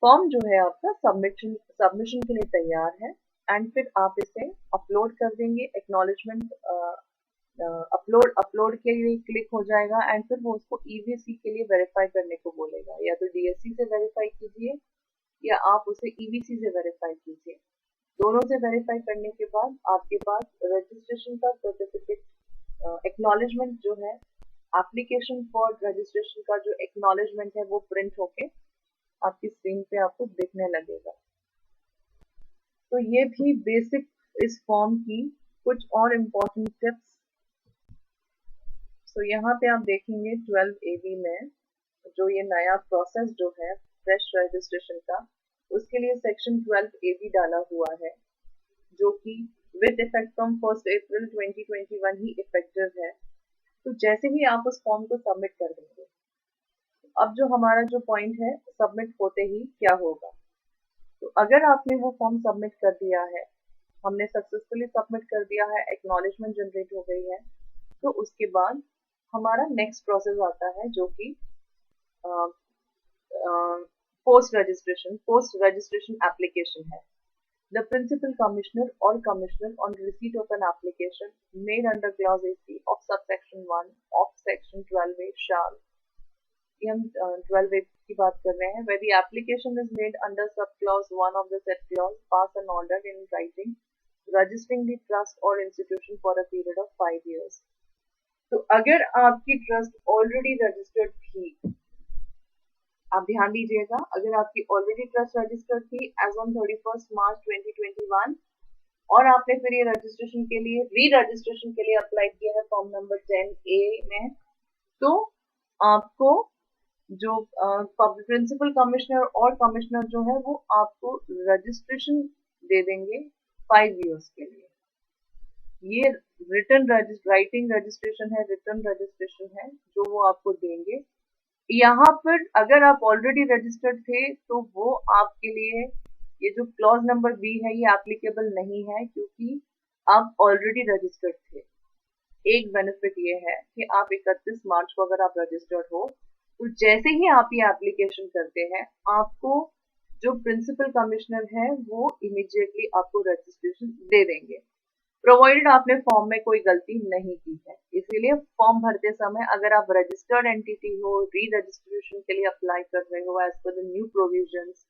फॉर्म जो है आपका सबमिशन के लिए तैयार है। एंड फिर आप इसे अपलोड कर देंगे। एक्नॉलेजमेंट अपलोड के लिए क्लिक हो जाएगा, एंड फिर वो उसको ईवीसी के लिए वेरीफाई करने को बोलेगा। या तो डीएससी से वेरीफाई कीजिए या आप उसे ईवीसी से वेरीफाई कीजिए। दोनों से वेरीफाई करने के बाद आपके पास रजिस्ट्रेशन का सर्टिफिकेट एक्नॉलेजमेंट जो है, एप्लीकेशन फॉर रजिस्ट्रेशन का जो एक्नॉलेजमेंट है वो प्रिंट होके आपकी स्क्रीन पे आपको दिखने लगेगा। तो ये थी बेसिक इस फॉर्म की कुछ और इम्पोर्टेंट टिप्स। तो यहाँ पे आप देखेंगे 12AB में जो ये नया प्रोसेस जो है फ्रेश रजिस्ट्रेशन का, उसके लिए सेक्शन 12AB डाला हुआ है, जो कि with effect from 1 April 2021 he effective है। तो जैसे ही आप उस फॉर्म को सबमिट कर देंगे, अब जो हमारा जो पॉइंट है सबमिट होते ही क्या होगा। तो अगर आपने वो फॉर्म सबमिट कर दिया है, हमने सक्सेसफुली सबमिट कर दिया है, एक्नॉलेजमेंट जनरेट हो गई है, तो उसके बाद हमारा नेक्स्ट प्रोसेस आता है जो कि पोस्ट रजिस्ट्रेशन एप्लीकेशन है। The principal commissioner or commissioner on receipt of an application made under clause AC of subsection 1 of section 12A shall, ये हम 12A की बात कर रहे हैं, where the application is made under subclause 1 of the said clause, pass an order in writing registering the trust or institution for a period of 5 years। तो अगर आपकी ट्रस्ट ऑलरेडी रजिस्टर्ड थी, आप ध्यान दीजिएगा, अगर आपकी ऑलरेडी ट्रस्ट रजिस्टर्ड थी एज ऑन 31 मार्च 2021 और आपने फिर ये रजिस्ट्रेशन के लिए री रजिस्ट्रेशन के लिए अप्लाई किया है फॉर्म नंबर 10A में, तो आपको जो प्रिंसिपल कमिश्नर और कमिश्नर जो है वो आपको रजिस्ट्रेशन दे देंगे 5 इयर्स के लिए। ये राइटिंग रजिस्ट्रेशन है, रिटर्न रजिस्ट्रेशन है जो वो आपको देंगे। यहाँ पर अगर आप ऑलरेडी रजिस्टर्ड थे तो वो आपके लिए ये जो क्लॉज नंबर बी है ये एप्लीकेबल नहीं है, क्योंकि आप ऑलरेडी रजिस्टर्ड थे। एक बेनिफिट ये है कि आप 31 मार्च को अगर आप रजिस्टर्ड हो, तो जैसे ही आप ये एप्लीकेशन करते हैं, आपको जो प्रिंसिपल कमिश्नर है वो इमीडिएटली आपको रजिस्ट्रेशन दे देंगे, प्रोवाइडेड आपने फॉर्म में कोई गलती नहीं की है। इसीलिए फॉर्म भरते समय अगर आप रजिस्टर्ड एंटिटी हो, री रजिस्ट्रेशन के लिए अप्लाई कर रहे हो as per the new provisions,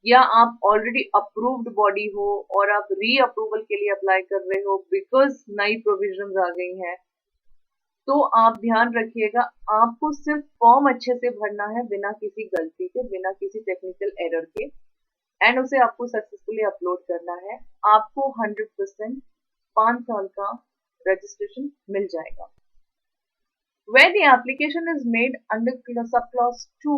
या आप ऑलरेडी अप्रूव्ड बॉडी हो और आप री अप्रूवल के लिए अप्लाई कर रहे हो बिकॉज नई प्रोविजंस आ गई हैं, तो आप ध्यान रखिएगा, आपको सिर्फ फॉर्म अच्छे से भरना है, बिना किसी गलती के, बिना किसी टेक्निकल एरर के, एंड उसे आपको सक्सेसफुली अपलोड करना है। आपको 100% 5 साल का रजिस्ट्रेशन मिल जाएगा। Where the application is made under subclause 2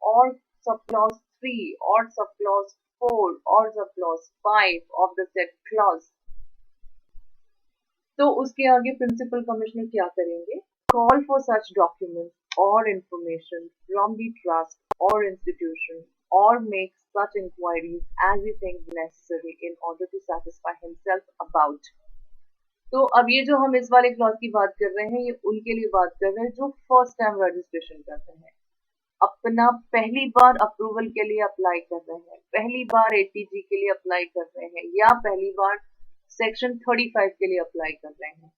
or subclause 3 or subclause 4 or subclause 5 of the said clause, तो उसके आगे प्रिंसिपल कमिश्नर क्या करेंगे? Call for such documents or information from the trust or institution or make such inquiries as he thinks necessary in order to satisfy himself about। तो अब ये जो हम इस वाले क्लॉज की बात कर रहे हैं, ये उनके लिए बात कर रहे हैं जो फर्स्ट टाइम रजिस्ट्रेशन करते हैं। अपना पहली बार अप्रूवल के लिए अप्लाई कर रहे हैं, पहली बार एटीजी के लिए अप्लाई कर रहे हैं, या पहली बार सेक्शन 35 के लिए अप्लाई कर रहे हैं,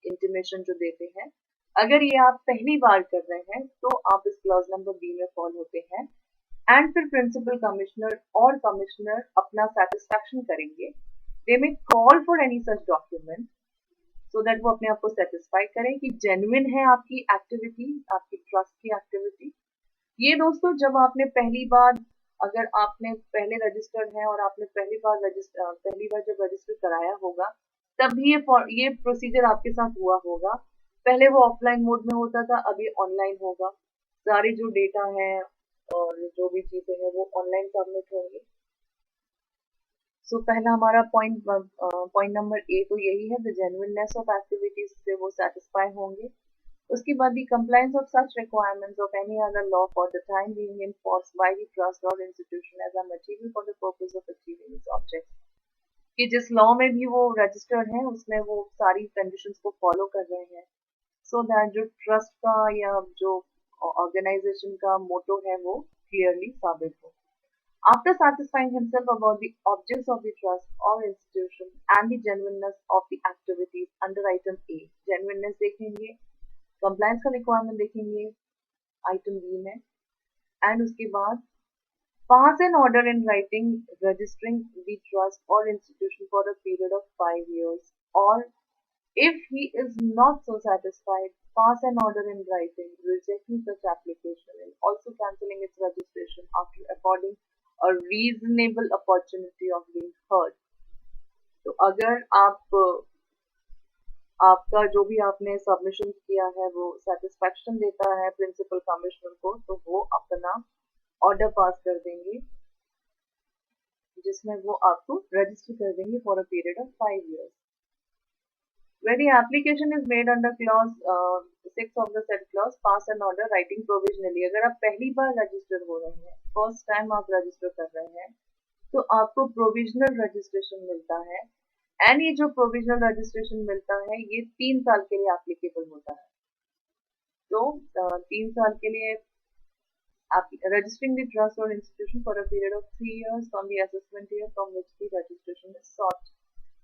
इंटीमेशन जो देते हैं, अगर ये आप पहली बार कर रहे हैं तो आप इस क्लॉज नंबर बी में फॉल होते हैं। एंड फिर प्रिंसिपल कमिश्नर और कमिश्नर अपना सेटिस्फैक्शन करेंगे, they may call for any such document so that वो अपने आप को सेटिस्फाई करें कि जेन्युइन है आपकी एक्टिविटी, आपकी ट्रस्ट की एक्टिविटी। ये दोस्तों जब आपने पहली बार, अगर आपने पहले रजिस्टर्ड है और आपने पहली बार जब रजिस्टर कराया होगा, तभी ये प्रोसीजर आपके साथ हुआ होगा। पहले वो ऑफलाइन मोड में होता था, अब ये ऑनलाइन होगा। सारे जो डेटा है और जो भी चीजें हैं वो ऑनलाइन सबमिट होंगी। सो पहला हमारा पॉइंट नंबर ए तो यही है, द जेन्युइननेस ऑफ एक्टिविटीज से वो सेटिस्फाई होंगे। उसके बाद the compliance of such requirements of any other law for the time being enforced by the trust or institution as a material for the purpose of achieving its objects, कि जिस law में भी वो registered है उसमें वो सारी conditions को फॉलो कर रहे हैं, सो दैट जो ट्रस्ट का या जो ऑर्गेनाइजेशन का मोटो है वो क्लियरली साबित हो। After satisfying himself about the objects of the trust or institution and the genuineness of the activities under item A, genuineness देखेंगे, कंप्लायंस का रिक्वायरमेंट देखेंगे आइटम बी में, एंड उसके बाद pass an order in writing registering the trust or institution for a period of 5 years, or if he is not so satisfied, pass an order in writing rejecting such application and also cancelling its registration after affording a reasonable opportunity of being heard। तो अगर आपका जो भी आपने submission किया है वो satisfaction देता है प्रिंसिपल कमिश्नर को, तो वो अपना ऑर्डर पास कर देंगे जिसमें वो आपको रजिस्टर कर देंगे for a period of 5 years। Where the application is made under clause 6 of the said clause, pass an order writing provisionally। अगर आप पहली बार रजिस्टर हो रहे हैं, फर्स्ट टाइम आप रजिस्टर कर रहे हैं, तो आपको प्रोविजनल रजिस्ट्रेशन मिलता है। एंड ये जो प्रोविजनल रजिस्ट्रेशन मिलता है ये 3 साल के लिए एप्लीकेबल होता है। तो 3 साल के लिए registering the trust or institution for a period of 3 years from the assessment year from which the registration is sought,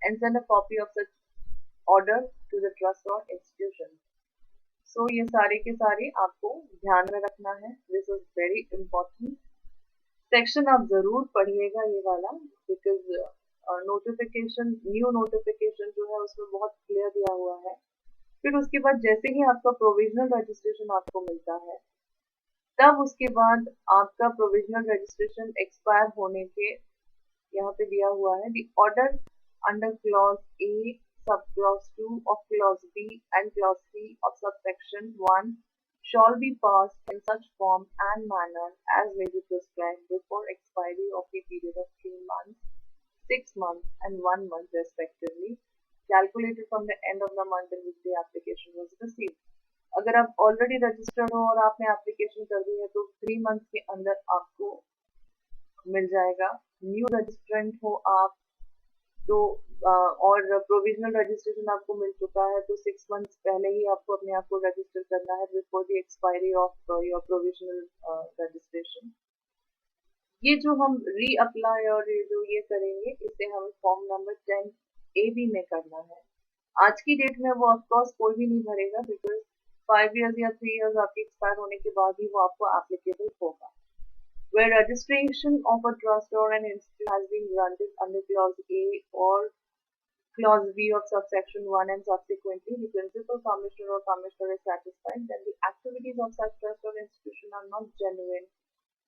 and send a copy of such order to the trust or institution। So ये सारे के सारे आपको ध्यान में रखना है, this is very important। Section आप जरूर पढ़िएगा ये वाला, बिकॉज नोटिफिकेशन, न्यू नोटिफिकेशन जो है उसमें बहुत क्लियर दिया हुआ है। फिर उसके बाद जैसे ही आपका प्रोविजनल रजिस्ट्रेशन आपको मिलता है, तब उसके बाद आपका प्रोविजनल रजिस्ट्रेशन एक्सपायर होने के यहाँ पे दिया हुआ है, the order under clause A sub clause 2 of clause B and clause C of subsection 1 shall be passed in such form and manner as may be prescribed before expiry of the period of 3 months, 6 months and 1 month respectively, calculated from the end of the month in which the application was received। अगर आप already registered हो और आपने application कर दी है तो 3 month के अंदर आपको मिल जाएगा। न्यू रजिस्ट्रेंट हो आप तो और प्रोविजनल रजिस्ट्रेशन आपको मिल चुका है तो 6 मंथ्स पहले ही आपको अपने आप को रजिस्टर करना है before the expiry of your provisional registration. ये जो हम री अप्लाई और ये करेंगे इसे हमें फॉर्म नंबर 10 ए बी में करना है। आज की डेट में वो ऑफकोर्स कोई भी नहीं भरेगा, बिकॉज 5 years या 3 years आपके एक्सपायर होने के बाद ही वो आपको एप्लीकेबल होगा। Where registration of a trust or an institute has been granted under clause A or clause B of subsection 1 and subsequently the principal commissioner or commissioner is satisfied that the activities of such trust or institution are not genuine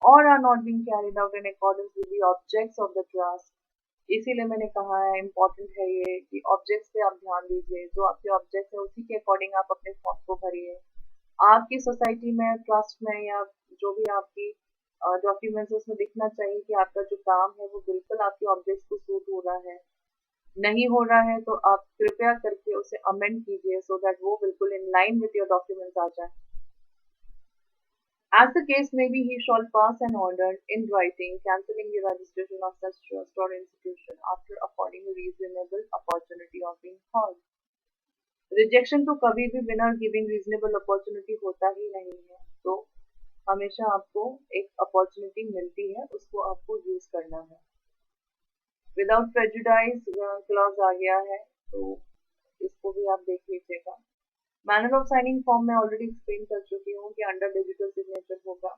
or are not being carried out in accordance with the objects of the trust। इसीलिए मैंने कहा है important है ये कि objects पे आप ध्यान दीजिए, जो आपके ऑब्जेक्ट्स है उसी के अकॉर्डिंग आप अपने फॉर्म को भरिए। आपकी सोसाइटी में, ट्रस्ट में या जो भी आपकी डॉक्यूमेंट्स उसमें दिखना चाहिए कि आपका जो काम है वो बिल्कुल आपके ऑब्जेक्ट्स को सूट हो रहा है। नहीं हो रहा है तो आप कृपया करके उसे अमेंड कीजिए सो दैट वो बिल्कुल in line with your documents आ जाए। As the case may be, he shall pass an order in writing cancelling the registration of such trust or institution after affording a reasonable opportunity of being heard। Rejection तो कभी भी बिना giving reasonable opportunity होता ही नहीं है। तो हमेशा आपको एक अपॉर्चुनिटी मिलती है, उसको आपको यूज करना है। विदाउट प्रेजुडाइज क्लॉज आ गया है, तो इसको भी आप देख लीजिएगा। मैनर ऑफ साइनिंग फॉर्म मैं ऑलरेडी एक्सप्लेन कर चुकी हूँ कि अंडर डिजिटल सिग्नेचर होगा।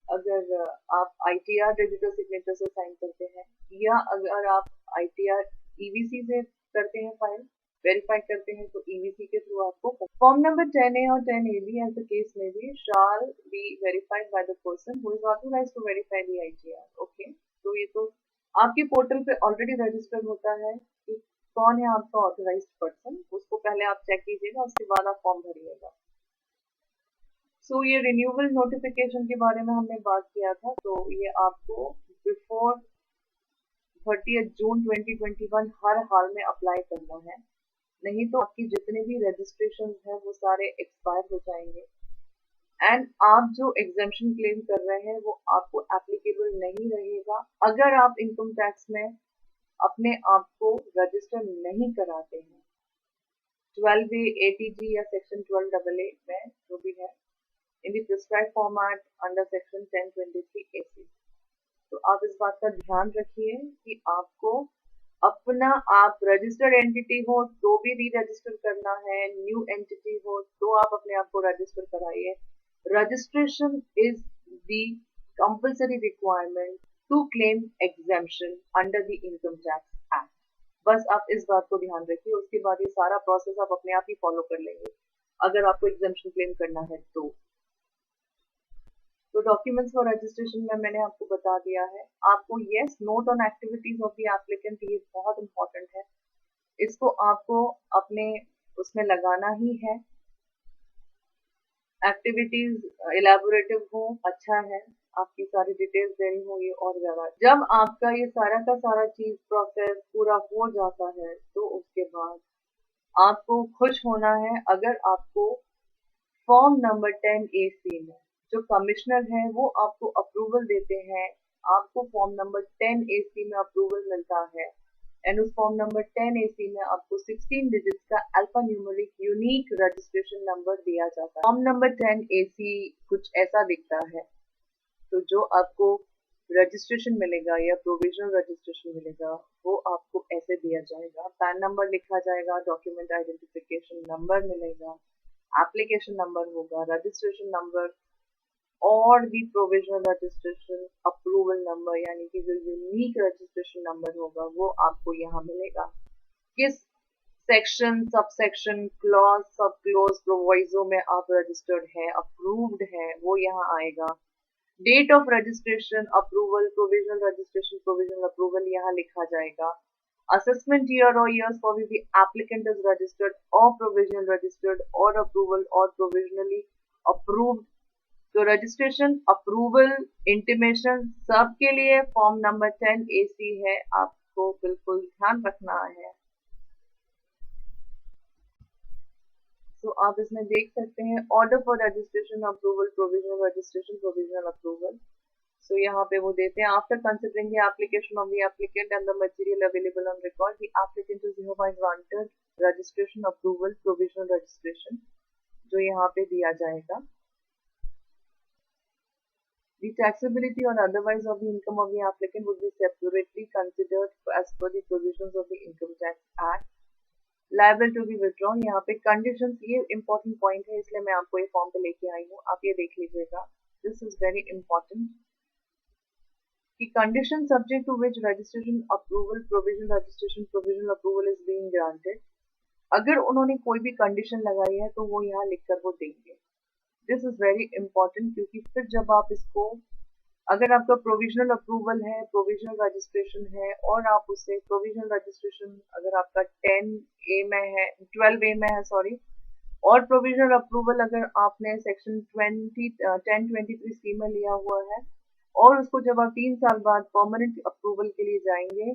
अगर आप ITR डिजिटल सिग्नेचर से साइन करते हैं, या अगर आप ITR EVC से करते हैं, फाइल वेरीफाई करते हैं, तो EVC के थ्रू आपको फॉर्म नंबर 10A और 10AB एज द केस में भी shall be verified by the person who is authorised to verify the ITR। Okay, तो ये तो आपके पोर्टल पे ऑलरेडी रजिस्टर्ड होता है कि कौन है आपका ऑथराइज्ड पर्सन, उसको पहले आप चेक कीजिएगा, उसके बाद आप फॉर्म भरिएगा। सो ये रिन्यूअल नोटिफिकेशन के बारे में हमने बात किया था, तो ये आपको बिफोर 30 जून 2021 हर हाल में अप्लाई करना है, नहीं तो आपकी जितने भी रजिस्ट्रेशन हैं वो सारे एक्सपायर हो जाएंगे, एंड आप जो एग्जेम्पशन क्लेम कर रहे हैं वो आपको एप्लीकेबल नहीं रहेगा अगर आप इनकम टैक्स में अपने आप को रजिस्टर नहीं कराते हैं। 12A ATG या सेक्शन 12AA में जो भी है, in the prescribed format under section 1023 AC। तो आप इस बात का ध्यान रखिए कि आपको अपना, आप रजिस्टर्ड एंटिटी हो तो भी री रजिस्टर करना है, न्यू एंटिटी हो तो आप अपने आप को रजिस्टर कराइए। Registration is the compulsory requirement to claim exemption under the income tax act. बस आप इस बात को ध्यान रखिए, उसके बाद ये सारा प्रोसेस आप अपने आप ही फॉलो कर लेंगे अगर आपको एग्जेम्पशन क्लेम करना है तो। तो डॉक्यूमेंट्स फॉर रजिस्ट्रेशन में मैंने आपको बता दिया है। आपको yes note on activities of the applicant, ये बहुत इंपॉर्टेंट है, इसको आपको अपने उसमें लगाना ही है। एक्टिविटीज इलेबोरेटिव हो, अच्छा है, आपकी सारी डिटेल्स देनी हो, ये और ज्यादा। जब आपका ये सारा का सारा चीज प्रोसेस पूरा हो जाता है तो उसके बाद आपको खुश होना है अगर आपको फॉर्म नंबर 10AC में जो कमिश्नर है वो आपको अप्रूवल देते हैं, आपको फॉर्म नंबर 10AC में अप्रूवल मिलता है, एंड उस फॉर्म नंबर 10AC में आपको 16 डिजिट्स का alpha numeric unique registration number दिया जाता है। फॉर्म नंबर 10AC कुछ ऐसा दिखता है, तो जो आपको रजिस्ट्रेशन मिलेगा या प्रोविजनल रजिस्ट्रेशन मिलेगा वो आपको ऐसे दिया जाएगा। पैन नंबर लिखा जाएगा, डॉक्यूमेंट आइडेंटिफिकेशन नंबर मिलेगा, एप्लीकेशन नंबर होगा, रजिस्ट्रेशन नंबर और भी प्रोविजनल रजिस्ट्रेशन अप्रूवल नंबर, यानी कि जो यूनिक रजिस्ट्रेशन नंबर होगा वो आपको यहाँ मिलेगा। किस section, sub section, clause, sub clause, proviso में आप रजिस्टर्ड है, अप्रूव्ड है, वो यहाँ आएगा। Date of registration, approval, provisional registration, provisional approval यहाँ लिखा जाएगा। Assessment year or years for which the applicant is registered or provisional registered or approval or provisionally approved। तो रजिस्ट्रेशन, अप्रूवल, इंटीमेशन सबके लिए फॉर्म नंबर 10AC है, आपको बिल्कुल ध्यान रखना है। तो आप इसमें देख सकते हैं order for registration, approval, provisional registration, provisional approval. So यहाँ पे वो देते हैं after considering the application of the applicant and the material available on record, the applicant is hereby granted registration, approval, provisional registration, जो यहाँ पे दिया जाएगा। The taxability or otherwise of the income of the applicant would be separately considered as per the provisions of the Income Tax Act. Liable to be withdrawn, यहाँ पे conditions, ये important point है इसलिए मैं आपको ये फॉर्म पे लेके आई हूँ, आप ये देख लीजिएगा। This is very important कि condition subject to which registration, approval, provisional registration, provisional approval is being granted। अगर उन्होंने कोई भी condition लगाई है तो वो यहाँ लिखकर वो देंगे। This is very important क्योंकि फिर जब आप इसको, अगर आपका प्रोविजनल अप्रूवल है, प्रोविजनल रजिस्ट्रेशन है और आप उससे प्रोविजनल रजिस्ट्रेशन अगर आपका 10A में है, 12A में है सॉरी, और प्रोविजनल अप्रूवल अगर आपने सेक्शन 1023C में लिया हुआ है और उसको जब आप 3 साल बाद परमानेंट अप्रूवल के लिए जाएंगे,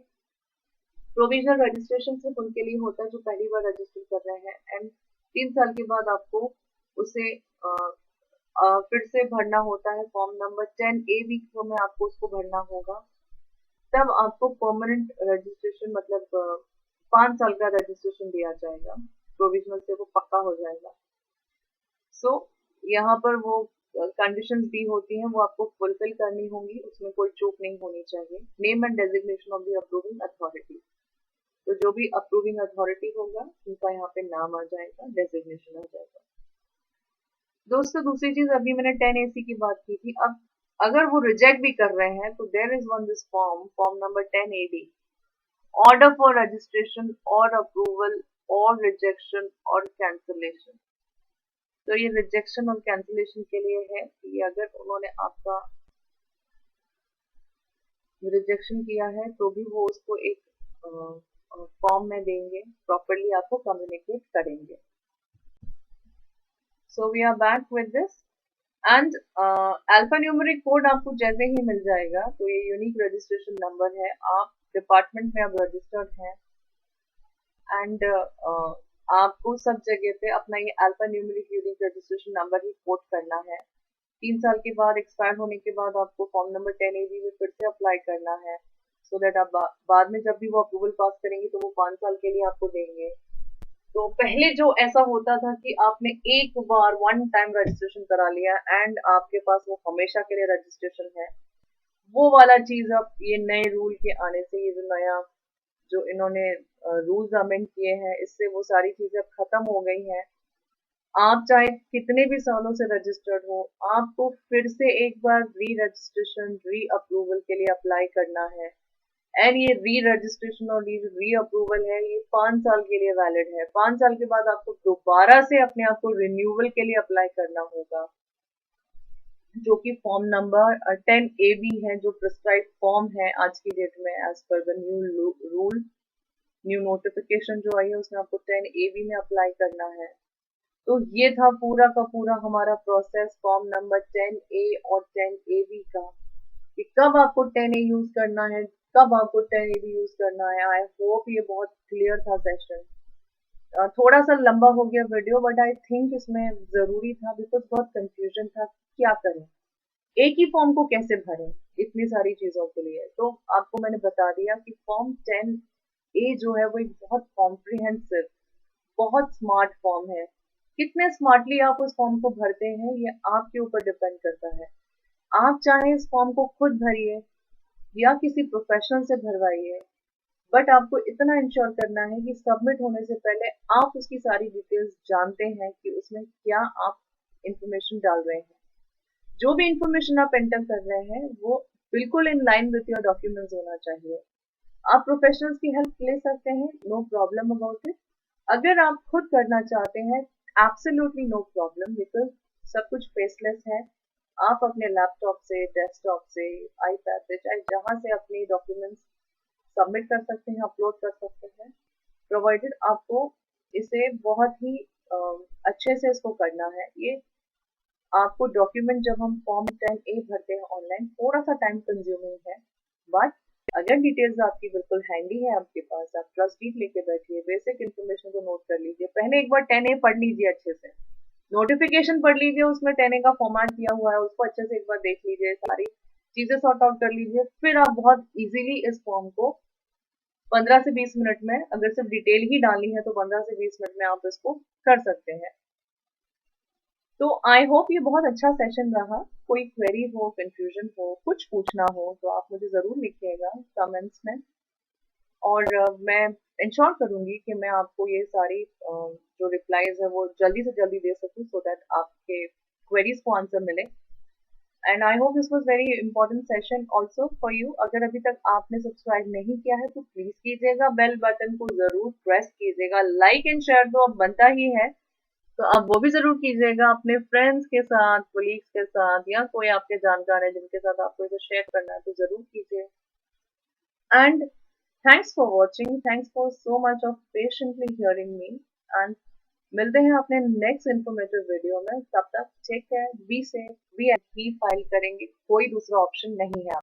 प्रोविजनल रजिस्ट्रेशन सिर्फ उनके लिए होता है जो पहली बार रजिस्टर कर रहे हैं, एंड 3 साल के बाद आपको उसे फिर से भरना होता है। फॉर्म नंबर 10AB में आपको उसको भरना होगा, तब आपको परमानेंट रजिस्ट्रेशन मतलब 5 साल का रजिस्ट्रेशन दिया जाएगा, प्रोविजनल से वो पक्का हो जाएगा। सो यहाँ पर वो कंडीशंस दी होती हैं वो आपको फुलफिल करनी होंगी, उसमें कोई चूक नहीं होनी चाहिए। Name and designation of the approving authority, तो जो भी अप्रूविंग अथॉरिटी होगा उनका यहाँ पे नाम आ जाएगा, डेजिग्नेशन आ जाएगा। दोस्तों दूसरी चीज, अभी मैंने 10AC की बात की थी, अब अगर वो रिजेक्ट भी कर रहे हैं तो there is one this form number 10AD, order for registration और अप्रूवल और रिजेक्शन और कैंसिलेशन। तो ये रिजेक्शन और कैंसिलेशन के लिए है कि अगर उन्होंने आपका रिजेक्शन किया है तो भी वो उसको एक फॉर्म में देंगे, प्रॉपरली आपको कम्युनिकेट करेंगे। So we are back with this and alpha numeric code आपको जैसे ही मिल जाएगा, तो ये यूनिक रजिस्ट्रेशन नंबर है, आप डिपार्टमेंट में अब रजिस्टर्ड हैं एंड आपको सब जगह पे अपना ये alpha numeric unique registration number ही कोड करना है। 3 साल के बाद एक्सपायर होने के बाद आपको फॉर्म नंबर 10AB में फिर से अप्लाई करना है, सो दैट आप बाद में जब भी वो अप्रूवल पास करेंगे तो वो 5 साल के लिए आपको देंगे। तो पहले जो ऐसा होता था कि आपने एक बार वन टाइम रजिस्ट्रेशन करा लिया एंड आपके पास वो हमेशा के लिए रजिस्ट्रेशन है, वो वाला चीज अब ये नए रूल के आने से, ये जो नया जो इन्होंने रूल्स अमेंड किए हैं, इससे वो सारी चीजें अब खत्म हो गई हैं। आप चाहे कितने भी सालों से रजिस्टर्ड हो, आपको फिर से एक बार री रजिस्ट्रेशन री अप्रूवल के लिए अप्लाई करना है एंड ये री रजिस्ट्रेशन और री अप्रूवल है, ये 5 साल के लिए वैलिड है। 5 साल के बाद आपको दोबारा से अपने आप को रिन्यूअल के लिए अप्लाई करना होगा, जो कि फॉर्म नंबर 10AB है, जो प्रिस्क्राइब फॉर्म है आज की डेट में as per the new rule, new notification जो आई है उसमें आपको 10AB में अप्लाई करना है। तो ये था पूरा का पूरा हमारा प्रोसेस फॉर्म नंबर 10A और 10AB का, कि कब आपको 10A यूज करना है, कब आपको 10AB यूज करना है। आई होप ये बहुत क्लियर था सेशन। थोड़ा सा लंबा हो गया वीडियो, बट आई थिंक इसमें जरूरी था बिकॉज बहुत कंफ्यूजन था क्या करें, एक ही फॉर्म को कैसे भरें इतनी सारी चीजों के लिए। तो आपको मैंने बता दिया कि फॉर्म 10A जो है वो एक बहुत कॉम्प्रिहेंसिव, बहुत स्मार्ट फॉर्म है। कितने स्मार्टली आप उस फॉर्म को भरते हैं ये आपके ऊपर डिपेंड करता है। आप चाहे इस फॉर्म को खुद भरिए या किसी प्रोफेशनल से भरवाइए, बट आपको इतना इंश्योर करना है कि सबमिट होने से पहले आप उसकी सारी डिटेल्स जानते हैं कि उसमें क्या आप इंफॉर्मेशन डाल रहे हैं। जो भी इंफॉर्मेशन आप एंटर कर रहे हैं वो बिल्कुल in line with your documents होना चाहिए। आप प्रोफेशनल्स की हेल्प ले सकते हैं, नो प्रॉब्लम अबाउट इट। अगर आप खुद करना चाहते हैं, एब्सोल्युटली नो प्रॉब्लम, बिकॉज सब कुछ फेसलेस है। आप अपने लैपटॉप से, डेस्कटॉप से, आईपैड से, चाहे जहां से अपनी डॉक्यूमेंट्स सबमिट कर सकते हैं, अपलोड कर सकते हैं, प्रोवाइडेड आपको इसे बहुत ही अच्छे से इसको करना है। ये आपको डॉक्यूमेंट जब हम फॉर्म 10A भरते हैं ऑनलाइन, थोड़ा सा टाइम कंज्यूमिंग है, बट अगर डिटेल्स आपकी बिल्कुल हैंडी है आपके पास, आप ट्रस्ट डीड लेके बैठिए, बेसिक इन्फॉर्मेशन को नोट कर लीजिए, पहले एक बार 10A पढ़ लीजिए अच्छे से, नोटिफिकेशन पढ़ लीजिए, उसमें 10A का फॉर्मेट किया हुआ है उसको अच्छे से एक बार देख लीजिए, सारी चीजें सॉर्ट आउट कर लीजिए, फिर आप बहुत इजीली इस फॉर्म को 15 से 20 मिनट में, अगर सिर्फ डिटेल ही डालनी है तो 15 से 20 मिनट में आप इसको कर सकते हैं। तो आई होप ये बहुत अच्छा सेशन रहा। कोई क्वेरी हो, कंफ्यूजन हो, कुछ पूछना हो तो आप मुझे जरूर लिखिएगा कमेंट्स में, और मैं इंश्योर करूंगी कि मैं आपको ये सारी जो रिप्लाईज है वो जल्दी से जल्दी दे सकूं, सो दैट आपके क्वेरीज को आंसर मिले। And I hope this was very important session also for you. अगर अभी तक आपने सब्सक्राइब नहीं किया है तो प्लीज कीजिएगा, बेल बटन को जरूर प्रेस कीजिएगा, लाइक एंड शेयर तो अब बनता ही है, तो आप वो भी जरूर कीजिएगा अपने फ्रेंड्स के साथ, कोलीग्स के साथ, या कोई आपके जानकार है जिनके साथ आपको इसे शेयर करना है तो जरूर कीजिए। And thanks for watching, thanks for so much of patiently hearing me, and मिलते हैं अपने नेक्स्ट इन्फॉर्मेटिव वीडियो में। तब तक take care, be safe, be and ही फाइल करेंगे, कोई दूसरा ऑप्शन नहीं है।